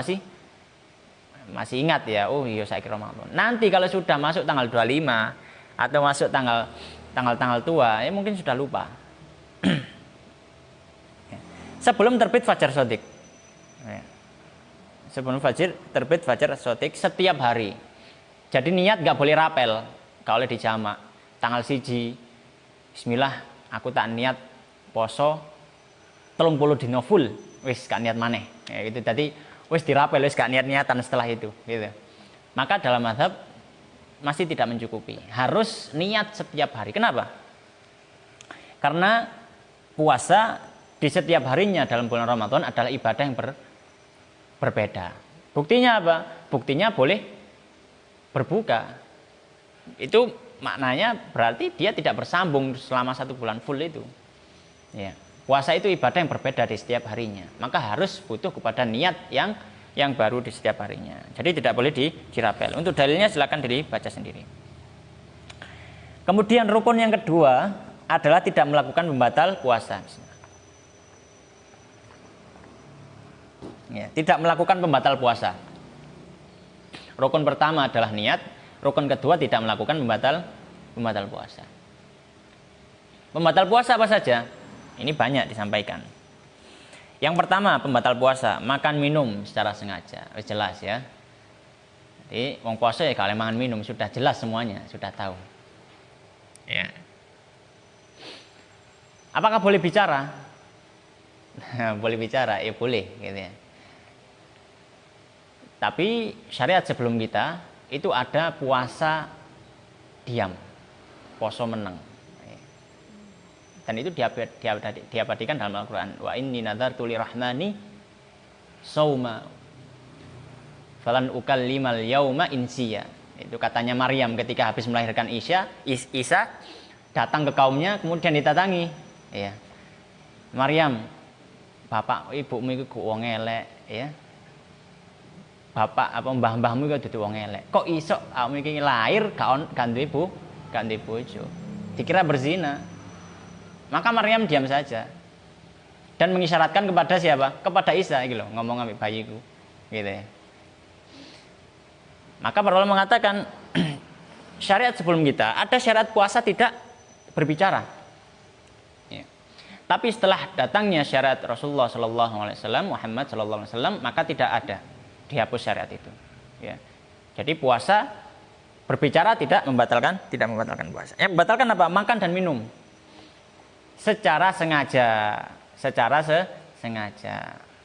masih ingat ya, oh iya saya kira Ramadan. Nanti kalau sudah masuk tanggal 25 atau masuk tanggal tua, ya mungkin sudah lupa. Sebelum terbit fajar shadiq. Sebelum terbit fajar shadiq setiap hari. Jadi niat nggak boleh rapel, nggak boleh dijamak. Tanggal 1, Bismillah, aku tak niat poso 30 dino full, wis gak niat maneh. Ya, gitu. Jadi wis dirapel, wis gak niat-niatan setelah itu. Gitu. Maka dalam mazhab masih tidak mencukupi. Harus niat setiap hari. Kenapa? Karena puasa di setiap harinya dalam bulan Ramadan adalah ibadah yang berbeda. Buktinya apa? Buktinya boleh berbuka. Itu maknanya berarti dia tidak bersambung selama 1 bulan full itu. Ya. Puasa itu ibadah yang berbeda di setiap harinya. Maka harus butuh kepada niat yang baru di setiap harinya. Jadi tidak boleh dirapel. Untuk dalilnya silakan dibaca sendiri. Kemudian rukun yang kedua adalah tidak melakukan pembatal puasa. Ya, tidak melakukan pembatal puasa. Rukun pertama adalah niat. Rukun kedua tidak melakukan pembatal puasa. Pembatal puasa apa saja? Ini banyak disampaikan. Yang pertama, pembatal puasa, makan minum secara sengaja. Jelas ya. Jadi wong puasa ya kalau makan minum sudah jelas semuanya, sudah tahu. Ya. Apakah boleh bicara? Boleh bicara, ya boleh gitu ya. Tapi syariat sebelum kita itu ada puasa diam, poso meneng. Dan itu diabadikan dalam Al-Quran. Wa inni nadartu lirahmani sauma falan ukallimal yauma insiya. Itu katanya Maryam ketika habis melahirkan Isa datang ke kaumnya kemudian ditatangi. Ya. Maryam, bapak ibumu itu wong elek, ya. Bapak apa mbah-mbahmu itu dudu wong elek. Kok iso awakmu iki lahir gak duwe ibu, gak duwe bojo. Dikira berzina. Maka Maryam diam saja dan mengisyaratkan kepada siapa? Kepada Isa gitu loh, ngomong ambil bayiku gitu ya. Maka para ulama mengatakan syariat sebelum kita ada syariat puasa tidak berbicara. Ya. Tapi setelah datangnya syariat Rasulullah SAW, Muhammad SAW, maka tidak ada, dihapus syariat itu. Ya. Jadi puasa berbicara tidak membatalkan puasa. Yang membatalkan apa? Makan dan minum. Secara sengaja, sengaja.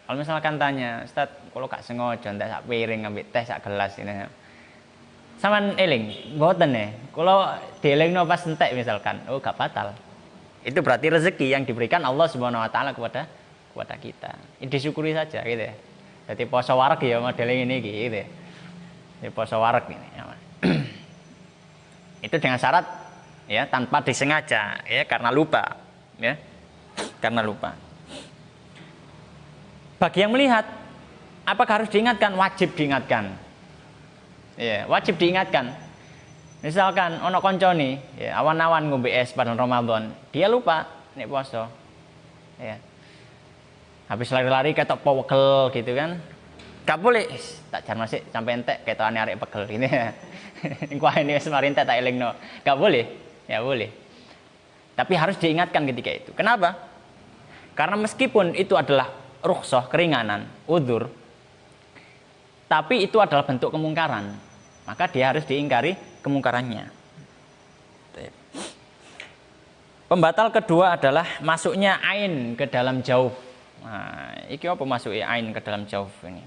Kalau misalkan tanya, Ustaz, kalau gak sengaja ndak sak piring ngambil teh sak gelas ini. Saman eling, mboten ya. Kalau dielingno pas entek misalkan, oh gak batal. Itu berarti rezeki yang diberikan Allah Subhanahu wa taala kepada kita. Ini disyukuri saja gitu ya. Jadi poso wareg ya model ini gitu ya. Jadi poso wareg ini. Itu dengan syarat ya tanpa disengaja ya karena lupa. Ya, karena lupa. Bagi yang melihat, apakah harus diingatkan? Wajib diingatkan. Ya, wajib diingatkan. Misalkan ono koncone, ya, awan-awan ngombe es pada Ramadan, dia lupa nek poso. Ya. Habis lari-lari ketok pegel gitu kan. Gak boleh, tak jar masih sampai entek ketokane arek pegel ini. Engko ini wis mari entek tak elingno. Gak boleh. Ya boleh. Tapi harus diingatkan ketika itu. Kenapa? Karena meskipun itu adalah rukhsah, keringanan, udzur, tapi itu adalah bentuk kemungkaran. Maka dia harus diingkari kemungkarannya. Pembatal kedua adalah masuknya ain ke dalam jauf. Nah, iki apa masuknya ain ke dalam jauf ini?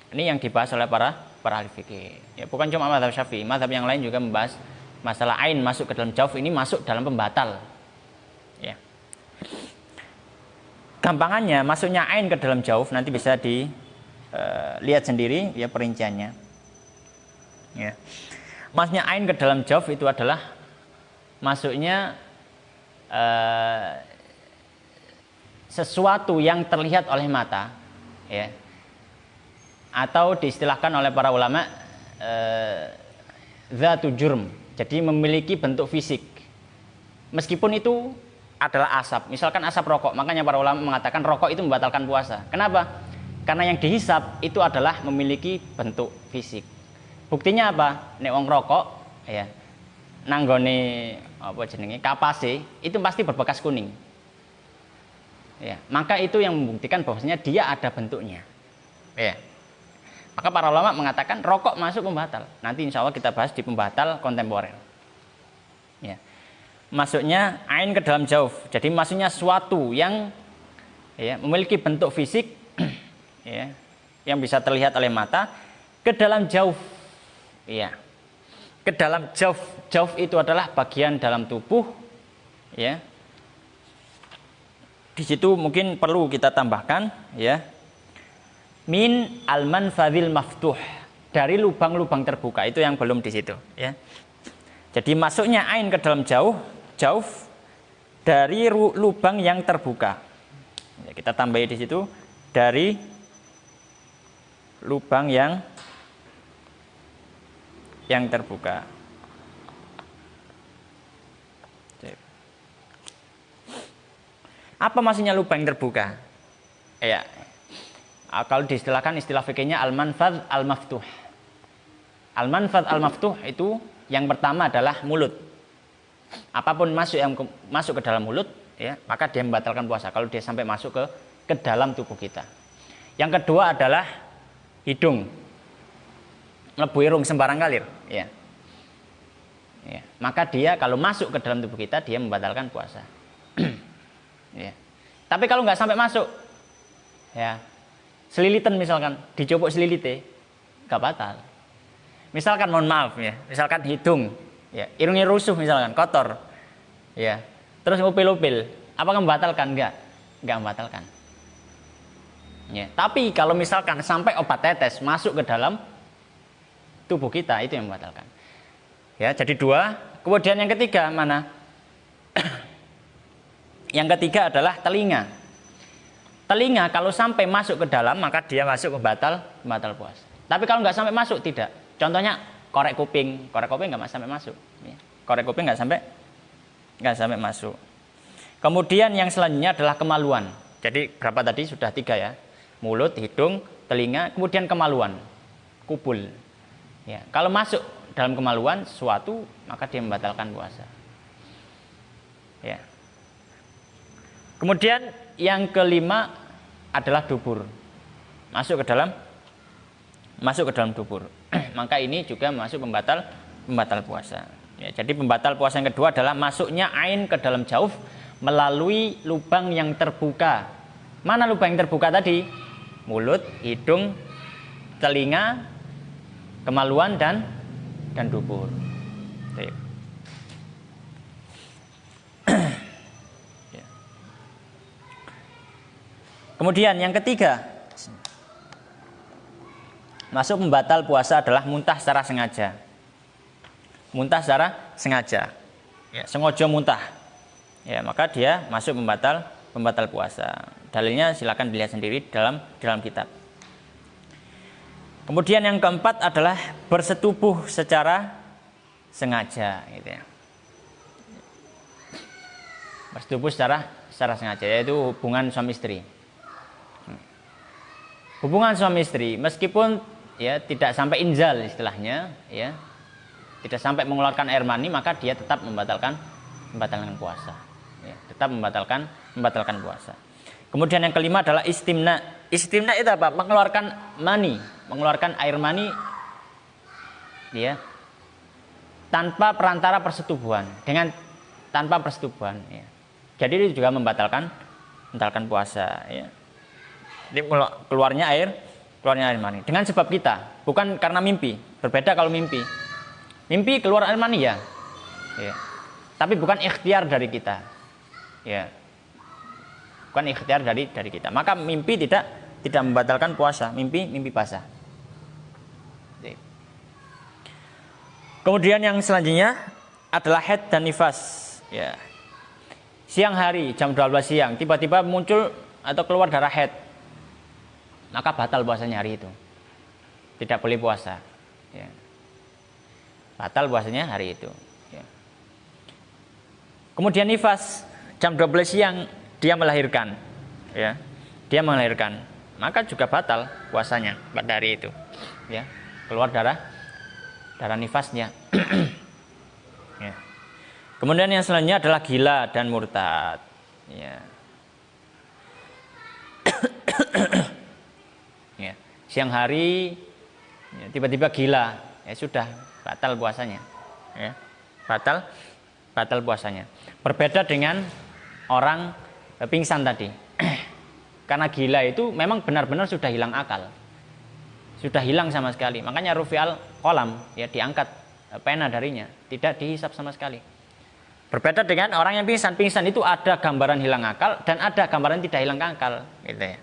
Ini yang dibahas oleh para ahli fikih. Ya, bukan cuma mazhab Syafi'i, mazhab yang lain juga membahas masalah ain masuk ke dalam jauf ini masuk dalam pembatal. Ya. Gampangannya masuknya ain ke dalam jauf nanti bisa dilihat sendiri ya perinciannya. Ya. Masuknya ain ke dalam jauf itu adalah masuknya sesuatu yang terlihat oleh mata, ya. Atau diistilahkan oleh para ulama dzatu jurm. Jadi memiliki bentuk fisik. Meskipun itu adalah asap, misalkan asap rokok, makanya para ulama mengatakan rokok itu membatalkan puasa. Kenapa? Karena yang dihisap itu adalah memiliki bentuk fisik. Buktinya apa? Nek wong rokok, ya, nanggone apa jenenge kapase itu pasti berbekas kuning. Ya, maka itu yang membuktikan bahwasanya dia ada bentuknya. Ya. Maka para ulama mengatakan rokok masuk pembatal. Nanti insya Allah kita bahas di pembatal kontemporer. Ya. Masuknya ain ke dalam jauf. Jadi masuknya suatu yang ya, memiliki bentuk fisik ya, yang bisa terlihat oleh mata ke dalam jauf. Ya. ke dalam jauf. Jauf itu adalah bagian dalam tubuh, ya. Di situ mungkin perlu kita tambahkan, ya. Min al-manfadhil maftuh, dari lubang-lubang terbuka, itu yang belum di situ, ya. Jadi masuknya ain ke dalam jauf dari lubang yang terbuka. Ya, kita tambahi di situ dari lubang yang terbuka. Apa maksudnya lubang yang terbuka? Ya, kalau diistilahkan istilah fikihnya al-manfadh al-maftuh. Al-manfadh al-maftuh itu yang pertama adalah mulut. Apapun masuk ke dalam mulut, ya, maka dia membatalkan puasa kalau dia sampai masuk ke dalam tubuh kita. Yang kedua adalah hidung. Mlebu irung sembarang kalir, ya. Ya, maka dia kalau masuk ke dalam tubuh kita, dia membatalkan puasa. Ya. Tapi kalau nggak sampai masuk, ya, selilitan misalkan, dicopok selilite, nggak batal. Misalkan mohon maaf, ya, misalkan hidung, ya, irungnya rusuh misalkan, kotor, ya, terus ngupil-upil, apakah membatalkan? Nggak membatalkan. Ya. Tapi kalau misalkan sampai obat tetes masuk ke dalam tubuh kita, itu yang membatalkan. Ya, jadi dua. Kemudian yang ketiga mana? Yang ketiga adalah telinga. Telinga kalau sampai masuk ke dalam, maka dia masuk ke batal puasa. Tapi kalau nggak sampai masuk, tidak. Contohnya korek kuping nggak sampai masuk. Ya. Korek kuping nggak sampai masuk. Kemudian yang selanjutnya adalah kemaluan. Jadi berapa tadi? Sudah 3 ya. Mulut, hidung, telinga, kemudian kemaluan, kubul. Ya. Kalau masuk dalam kemaluan sesuatu, maka dia membatalkan puasa. Ya. Kemudian yang kelima adalah dubur. Masuk ke dalam dubur. Maka ini juga masuk pembatal puasa. Ya, jadi pembatal puasa yang kedua adalah masuknya ain ke dalam jauf melalui lubang yang terbuka. Mana lubang yang terbuka tadi? Mulut, hidung, telinga, kemaluan dan dubur. Kemudian yang ketiga, masuk pembatal puasa adalah muntah secara sengaja. Muntah secara sengaja, ya, sengaja muntah. Ya, maka dia masuk pembatal puasa. Dalilnya silakan dilihat sendiri dalam kitab. Kemudian yang keempat adalah bersetubuh secara sengaja, gitu ya. Bersetubuh secara sengaja, yaitu hubungan suami istri. Hubungan suami istri meskipun ya tidak sampai inzal istilahnya, ya, tidak sampai mengeluarkan air mani, maka dia tetap membatalkan puasa, ya, tetap membatalkan puasa. Kemudian yang kelima adalah istimna. Istimna itu apa? Mengeluarkan air mani, ya, tanpa perantara persetubuhan, tanpa persetubuhan, ya. Jadi itu juga membatalkan puasa, ya. Jadi keluarnya air mani dengan sebab kita, bukan karena mimpi. Berbeda kalau mimpi keluar air mani, ya. Tapi bukan ikhtiar dari kita, ya. Bukan ikhtiar dari kita. Maka mimpi tidak membatalkan puasa. Mimpi basah. Kemudian yang selanjutnya adalah haid dan nifas, ya. Siang hari jam 12 siang tiba-tiba muncul atau keluar darah haid, maka batal puasanya hari itu. Tidak boleh puasa, ya. Batal puasanya hari itu, ya. Kemudian nifas jam 12 siang dia melahirkan, ya. Dia melahirkan, maka juga batal puasanya pada hari itu, ya. Keluar darah nifasnya. Ya. Kemudian yang selanjutnya adalah gila dan murtad, ya. Ya. Siang hari ya, tiba-tiba gila, ya sudah batal puasanya, ya. Batal puasanya. Berbeda dengan orang pingsan tadi. Karena gila itu memang benar-benar sudah hilang akal, sudah hilang sama sekali. Makanya rufi'al qalam, ya, diangkat pena darinya, tidak dihisap sama sekali. Berbeda dengan orang yang pingsan. Pingsan itu ada gambaran hilang akal dan ada gambaran tidak hilang akal, gitu ya.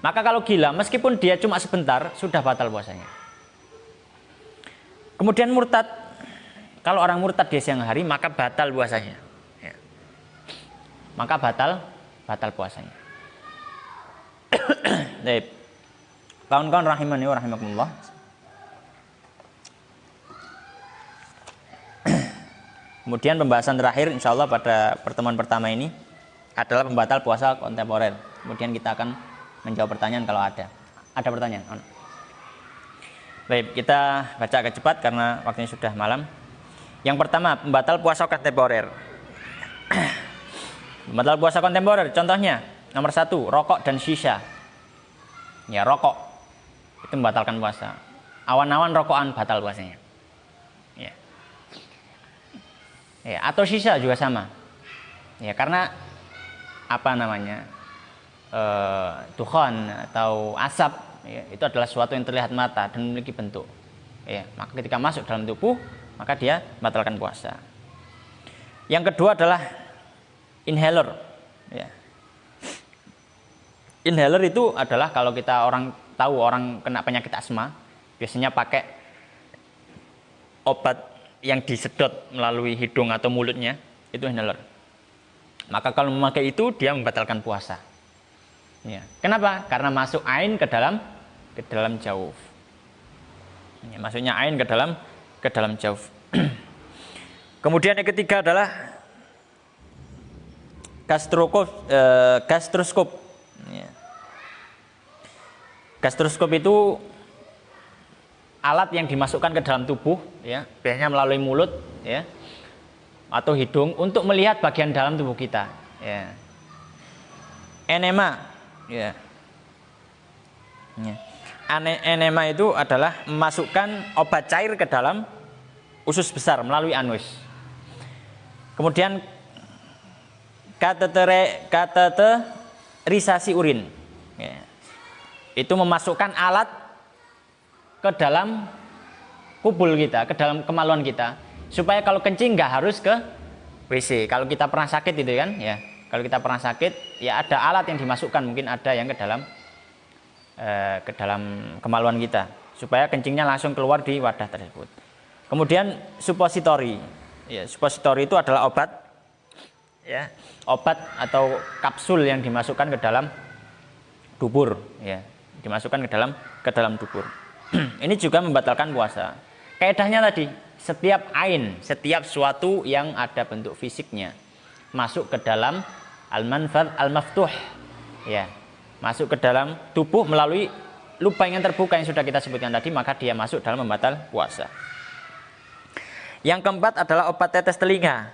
Maka kalau gila, meskipun dia cuma sebentar, sudah batal puasanya. Kemudian murtad, kalau orang murtad di siang hari, maka batal puasanya. Ya. Maka batal puasanya. Baik. Kawan-kawan rahimani wa rahimakumullah. Kemudian pembahasan terakhir insyaallah pada pertemuan pertama ini adalah pembatal puasa kontemporer. Kemudian kita akan menjawab pertanyaan kalau ada. Ada pertanyaan? Baik, kita baca agak cepat karena waktunya sudah malam. Yang pertama, pembatal puasa kontemporer. Pembatal puasa kontemporer, contohnya nomor 1, rokok dan shisha. Ya, rokok itu membatalkan puasa. Awan-awan rokokan batal puasanya. Ya. Ya, atau shisha juga sama. Ya, karena apa namanya? Dukhan atau asap, ya, itu adalah sesuatu yang terlihat mata dan memiliki bentuk. Ya, maka ketika masuk dalam tubuh, maka dia membatalkan puasa. Yang kedua adalah inhaler. Ya. Inhaler itu adalah kalau kita tahu orang kena penyakit asma, biasanya pakai obat yang disedot melalui hidung atau mulutnya, itu inhaler. Maka kalau memakai itu dia membatalkan puasa. Ya. Kenapa? Karena masuk ain ke dalam jauf. Ya, masuknya ain ke dalam jauf. Kemudian yang ketiga adalah gastroskop. Ya. Gastroskop itu alat yang dimasukkan ke dalam tubuh, ya, biasanya melalui mulut, ya, atau hidung untuk melihat bagian dalam tubuh kita. Ya. Enema. Ya. Ya. Enema itu adalah memasukkan obat cair ke dalam usus besar melalui anus. Kemudian kateterisasi urin. Ya. Itu memasukkan alat ke dalam kubul kita, ke dalam kemaluan kita, supaya kalau kencing nggak harus ke WC. Kalau kita pernah sakit itu kan, ya. Kalau kita pernah sakit, ya ada alat yang dimasukkan, mungkin ada yang ke dalam kemaluan kita, supaya kencingnya langsung keluar di wadah tersebut. Kemudian supositori. Ya, supositori itu adalah obat, ya, obat atau kapsul yang dimasukkan ke dalam dubur, ya, dimasukkan ke dalam dubur. Ini juga membatalkan puasa. Kaedahnya tadi, setiap ain, setiap suatu yang ada bentuk fisiknya masuk ke dalam al-manfadh al-maftuh, ya, masuk ke dalam tubuh melalui lubang yang terbuka yang sudah kita sebutkan tadi, maka dia masuk dalam membatal puasa. Yang keempat adalah obat tetes telinga.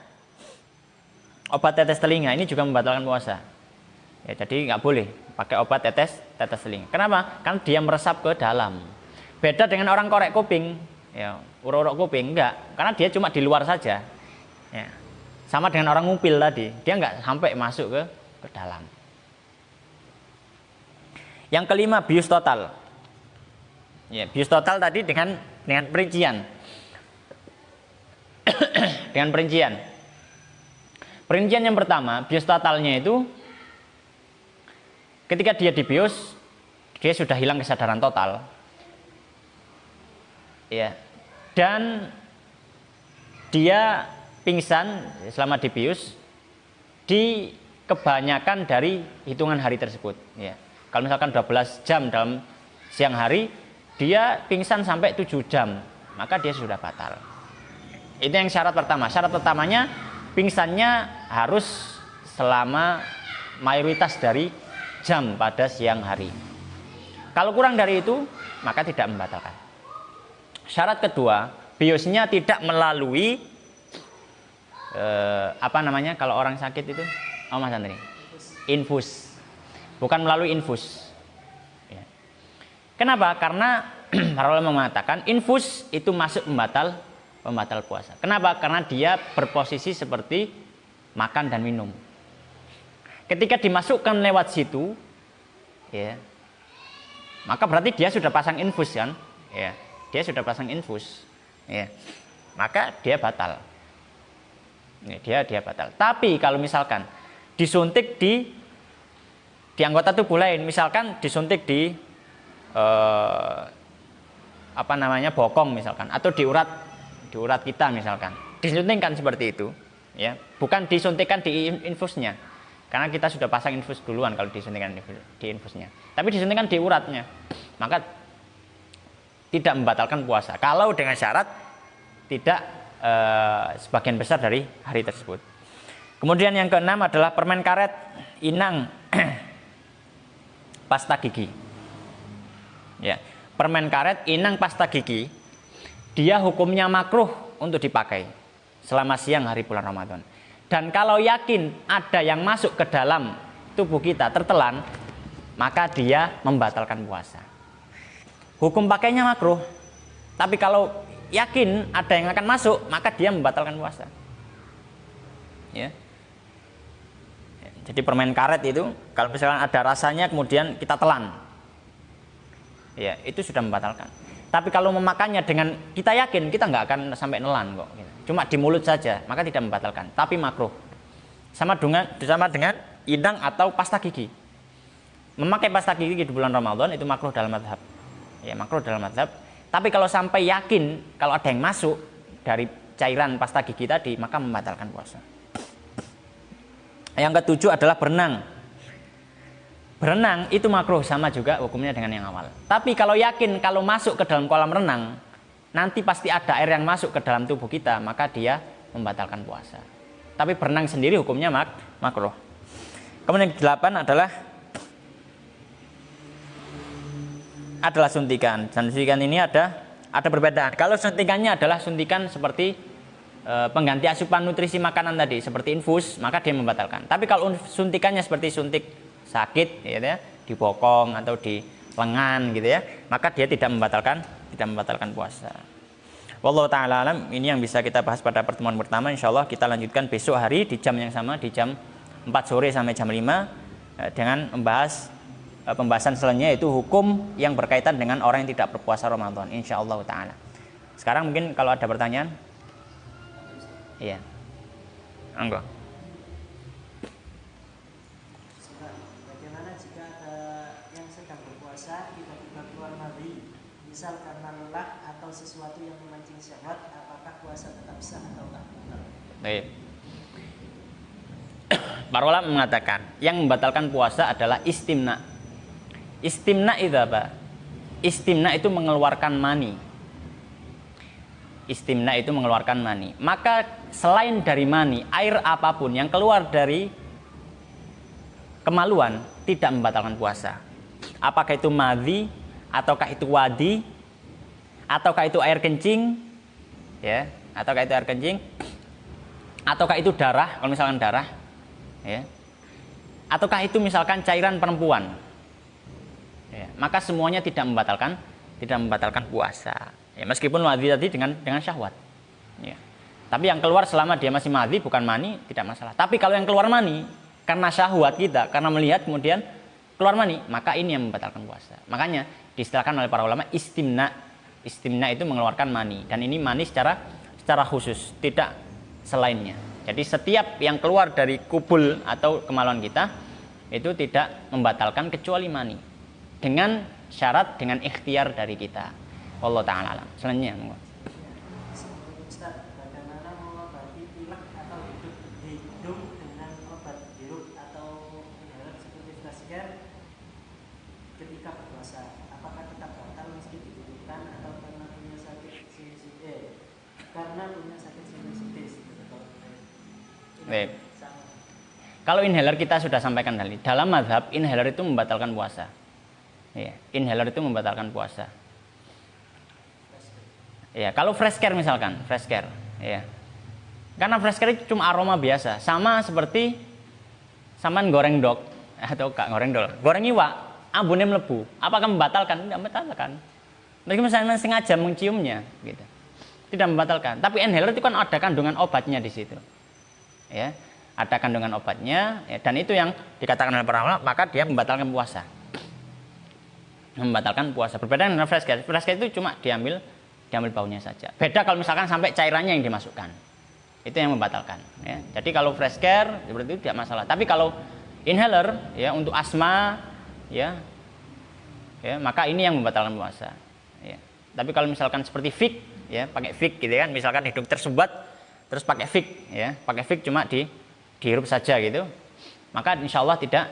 Obat tetes telinga ini juga membatalkan puasa. Ya, jadi nggak boleh pakai obat tetes telinga. Kenapa? Karena dia meresap ke dalam. Beda dengan orang korek kuping, ya, urut-urut kuping enggak, karena dia cuma di luar saja. Ya. Sama dengan orang ngupil tadi, dia nggak sampai masuk ke dalam. Yang kelima, bius total. Ya, bius total tadi dengan perincian. Dengan perincian. Perincian yang pertama, bius totalnya itu ketika dia dibius, dia sudah hilang kesadaran total. Ya. Dan dia pingsan selama dibius di kebanyakan dari hitungan hari tersebut, ya. Kalau misalkan 12 jam dalam siang hari, dia pingsan sampai 7 jam, maka dia sudah batal. Itu yang syarat pertama. Syarat pertamanya, pingsannya harus selama mayoritas dari jam pada siang hari. Kalau kurang dari itu, maka tidak membatalkan. Syarat kedua, biusnya tidak melalui kalau orang sakit itu, Mas Andri, infus, bukan melalui infus. Ya. Kenapa? Karena para ulama mengatakan infus itu masuk pembatal puasa. Kenapa? Karena dia berposisi seperti makan dan minum. Ketika dimasukkan lewat situ, ya, maka berarti dia sudah pasang infus kan, ya. dia sudah pasang infus, ya, maka dia batal. Ya, dia batal. Tapi kalau misalkan disuntik di anggota tubuh lain, misalkan disuntik di bokong misalkan, atau di urat kita misalkan, disuntikkan seperti itu, ya, bukan disuntikkan di infusnya, karena kita sudah pasang infus duluan kalau disuntikkan di infusnya, tapi disuntikkan di uratnya, maka tidak membatalkan puasa. Kalau dengan syarat tidak sebagian besar dari hari tersebut. Kemudian yang keenam adalah permen karet, inang, pasta gigi. Ya, permen karet, inang, pasta gigi, dia hukumnya makruh untuk dipakai selama siang hari bulan Ramadan. Dan kalau yakin ada yang masuk ke dalam tubuh kita tertelan, maka dia membatalkan puasa. Hukum pakainya makruh, tapi kalau yakin ada yang akan masuk, maka dia membatalkan puasa. Ya. Jadi permen karet itu kalau misalkan ada rasanya kemudian kita telan, ya, itu sudah membatalkan. Tapi kalau memakannya dengan kita yakin kita nggak akan sampai nelan kok, cuma di mulut saja, maka tidak membatalkan, tapi makruh. Sama dengan inang atau pasta gigi. Memakai pasta gigi di bulan Ramadan itu makruh dalam mazhab. Ya, makruh dalam mazhab. Tapi kalau sampai yakin kalau ada yang masuk dari cairan pasta gigi tadi, maka membatalkan puasa. Yang ketujuh adalah berenang. Berenang itu makruh, sama juga hukumnya dengan yang awal. Tapi kalau yakin kalau masuk ke dalam kolam renang, nanti pasti ada air yang masuk ke dalam tubuh kita, maka dia membatalkan puasa. Tapi berenang sendiri hukumnya makruh. Kemudian yang ke-8 adalah suntikan. Dan suntikan ini ada perbedaan. Kalau suntikannya adalah suntikan seperti pengganti asupan nutrisi makanan tadi, seperti infus, maka dia membatalkan. Tapi kalau suntikannya seperti suntik sakit, gitu ya, di bokong atau di lengan, gitu ya, maka dia tidak membatalkan puasa. Wallahu ta'ala alam. Ini yang bisa kita bahas pada pertemuan pertama. Insyaallah kita lanjutkan besok hari di jam yang sama, di jam 4 sore sampai jam 5 dengan membahas pembahasan selanjutnya, yaitu hukum yang berkaitan dengan orang yang tidak berpuasa Ramadan, insyaallah ta'ala. Sekarang mungkin kalau ada pertanyaan, iya, enggak. Bagaimana jika ada yang sedang berpuasa tiba-tiba keluar madhi, misal karena lelah atau sesuatu yang memancing syahwat, apakah puasa tetap sah atau tak? Baik. Para ulama mengatakan yang membatalkan puasa adalah istimna. Istimna itu apa? Istimna itu mengeluarkan mani. Istimna itu mengeluarkan mani. Maka selain dari mani, air apapun yang keluar dari kemaluan tidak membatalkan puasa. Apakah itu madhi, ataukah itu wadi, ataukah itu air kencing, ya, ataukah itu air kencing, ataukah itu darah, kalau misalkan darah, ya, ataukah itu misalkan cairan perempuan. Ya, maka semuanya tidak membatalkan puasa. Ya, meskipun madhi tadi dengan syahwat. Ya. Tapi yang keluar selama dia masih madhi bukan mani tidak masalah. Tapi kalau yang keluar mani karena syahwat kita, karena melihat kemudian keluar mani, maka ini yang membatalkan puasa. Makanya diistilahkan oleh para ulama istimna. Istimna itu mengeluarkan mani, dan ini mani secara khusus, tidak selainnya. Jadi setiap yang keluar dari kubul atau kemaluan kita itu tidak membatalkan kecuali mani. Dengan syarat, dengan ikhtiar dari kita. Wallahu ta'ala alam. Selanjutnya, Ustaz, bagaimana mengobati pilek atau hidung dengan obat sirup atau seperti flasker ketika berpuasa? Apakah kita batal meski dibutuhkan atau karena punya sakit sinusitis? Baik. Kalau inhaler kita sudah sampaikan tadi. Dalam mazhab inhaler itu membatalkan puasa. Ya, inhaler itu membatalkan puasa. Ya, kalau fresh care misalkan, fresh care, ya. Karena fresh care itu cuma aroma biasa, sama seperti saman goreng dok atau gak goreng dok, goreng iwak, ambune mlebu. Apakah membatalkan? Tidak membatalkan. Meskipun misalnya sengaja menciumnya, gitu. Tidak membatalkan. Tapi inhaler itu kan ada kandungan obatnya di situ. Ya, ada kandungan obatnya, ya, dan itu yang dikatakan oleh para ulama, maka dia membatalkan puasa. Membatalkan puasa. Berbeda dengan fresh care. Fresh care itu cuma diambil diambil baunya saja. Beda kalau misalkan sampai cairannya yang dimasukkan, itu yang membatalkan. Ya. Jadi kalau fresh care seperti itu tidak masalah. Tapi kalau inhaler, ya untuk asma, ya, maka ini yang membatalkan puasa. Ya. Tapi kalau misalkan seperti fig, ya pakai fig gitu kan, misalkan hidung tersumbat, terus pakai fig, ya pakai fig cuma dihirup saja gitu, maka insya Allah tidak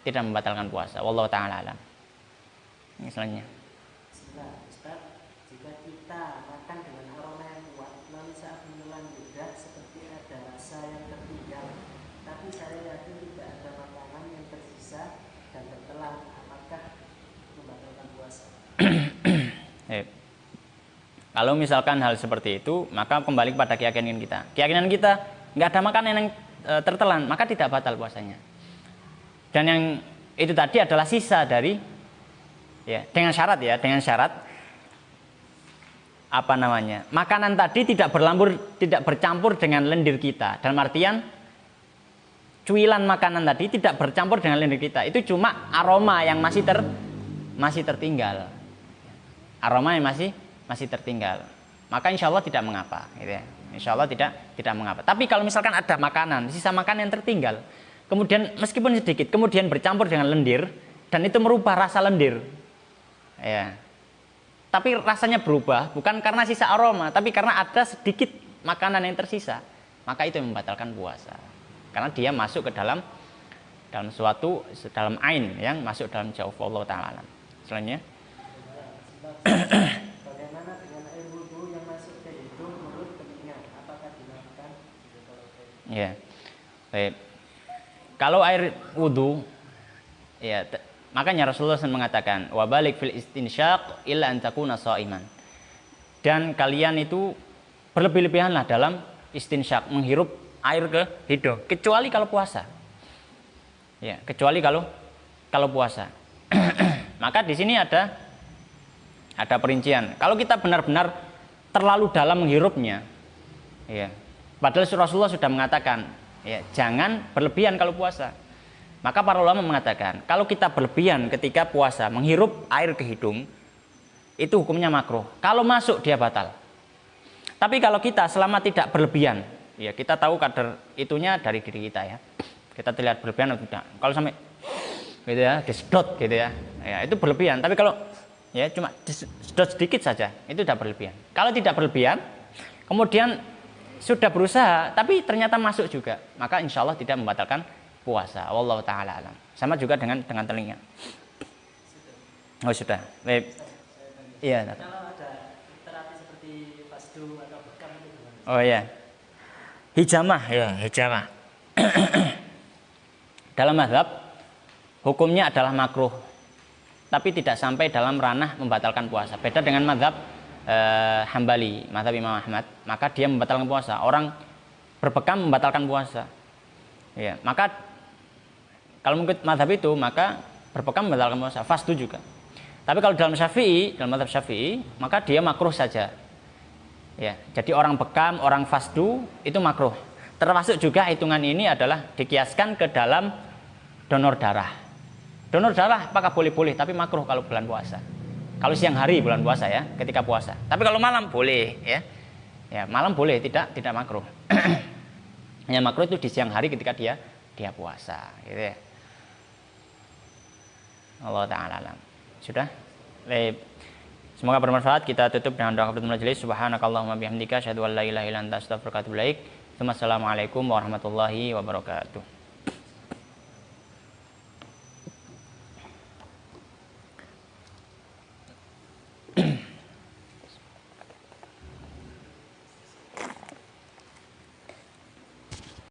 membatalkan puasa. Wallahu ta'ala alam. Ini selanjutnya. Ustaz, jika kita makan dengan aroma yang kuat, lalu saat menelan lidah seperti ada rasa yang tertinggal, tapi saya yakin tidak ada makanan yang tersisa dan tertelan, apakah membatalkan puasa? Kalau misalkan hal seperti itu, maka kembali kepada keyakinan kita. Keyakinan kita nggak ada makanan yang tertelan, maka tidak batal puasanya. Dan yang itu tadi adalah sisa dari, ya dengan syarat apa namanya, makanan tadi tidak bercampur dengan lendir kita. Dalam artian cuilan makanan tadi tidak bercampur dengan lendir kita. Itu cuma aroma yang masih tertinggal. Aroma yang masih tertinggal. Maka insya Allah tidak mengapa, gitu ya. Insya Allah tidak mengapa. Tapi kalau misalkan ada makanan, sisa makanan yang tertinggal, kemudian meskipun sedikit, kemudian bercampur dengan lendir dan itu merubah rasa lendir, ya. Tapi rasanya berubah bukan karena sisa aroma, tapi karena ada sedikit makanan yang tersisa, maka itu yang membatalkan puasa. Karena dia masuk ke dalam ain yang masuk dalam jauh Allah Ta'ala. Selanjutnya. Bagaimana dengan air wudhu yang masuk ke hidung, mulut, telinga? Apakah dimakan? Ya, baik. Kalau air wudhu, ya, makanya Rasulullah SAW mengatakan, wa balik fil istinsyaq illa an takuna shaiman. Dan kalian itu berlebih-lebihanlah dalam istinsyaq, menghirup air ke hidung, kecuali kalau puasa. Ya, kecuali kalau puasa. Maka di sini ada perincian. Kalau kita benar-benar terlalu dalam menghirupnya, ya, padahal Rasulullah sudah mengatakan, ya, jangan berlebihan kalau puasa. Maka para ulama mengatakan, kalau kita berlebihan ketika puasa menghirup air ke hidung, itu hukumnya makruh. Kalau masuk dia batal. Tapi kalau kita selama tidak berlebihan, ya kita tahu kadar itunya dari diri kita, ya. Kita terlihat berlebihan atau tidak. Kalau sampai gitu ya, disedot gitu ya, ya itu berlebihan. Tapi kalau ya cuma disedot sedikit saja, itu sudah berlebihan. Kalau tidak berlebihan, kemudian sudah berusaha tapi ternyata masuk juga, maka insya Allah tidak membatalkan puasa. Wallahu ta'ala alam. Sama juga dengan telinga. Oh sudah. Baik. Iya. Kalau ada terapi seperti fasdu atau bekam itu gimana? Oh iya. Hijamah, ya hijamah. Dalam mazhab hukumnya adalah makruh, tapi tidak sampai dalam ranah membatalkan puasa. Beda dengan mazhab Hambali, mazhab Imam Ahmad, maka dia membatalkan puasa. Orang berbekam membatalkan puasa. Ya, maka kalau mengikut mazhab itu, maka berbekam membatalkan puasa. Fasdu juga. Tapi kalau dalam mazhab Syafi'i, maka dia makruh saja. Ya, jadi orang bekam, orang fasdu itu makruh. Termasuk juga hitungan ini adalah dikiaskan ke dalam donor darah. Donor darah apakah boleh-boleh, tapi makruh kalau bulan puasa. Kalau siang hari bulan puasa ya, ketika puasa. Tapi kalau malam boleh ya. Ya, malam boleh, tidak makruh. Yang makruh itu di siang hari ketika dia puasa, gitu ya. Allah Ta'ala alam. Sudah? Baik. Semoga bermanfaat. Kita tutup dengan doa kafaratul majelis. Subhanakallahumma bihamdika asyhadu an la ilaha illa anta astaghfiruka wa atubu ilaik. Assalamualaikum warahmatullahi wabarakatuh.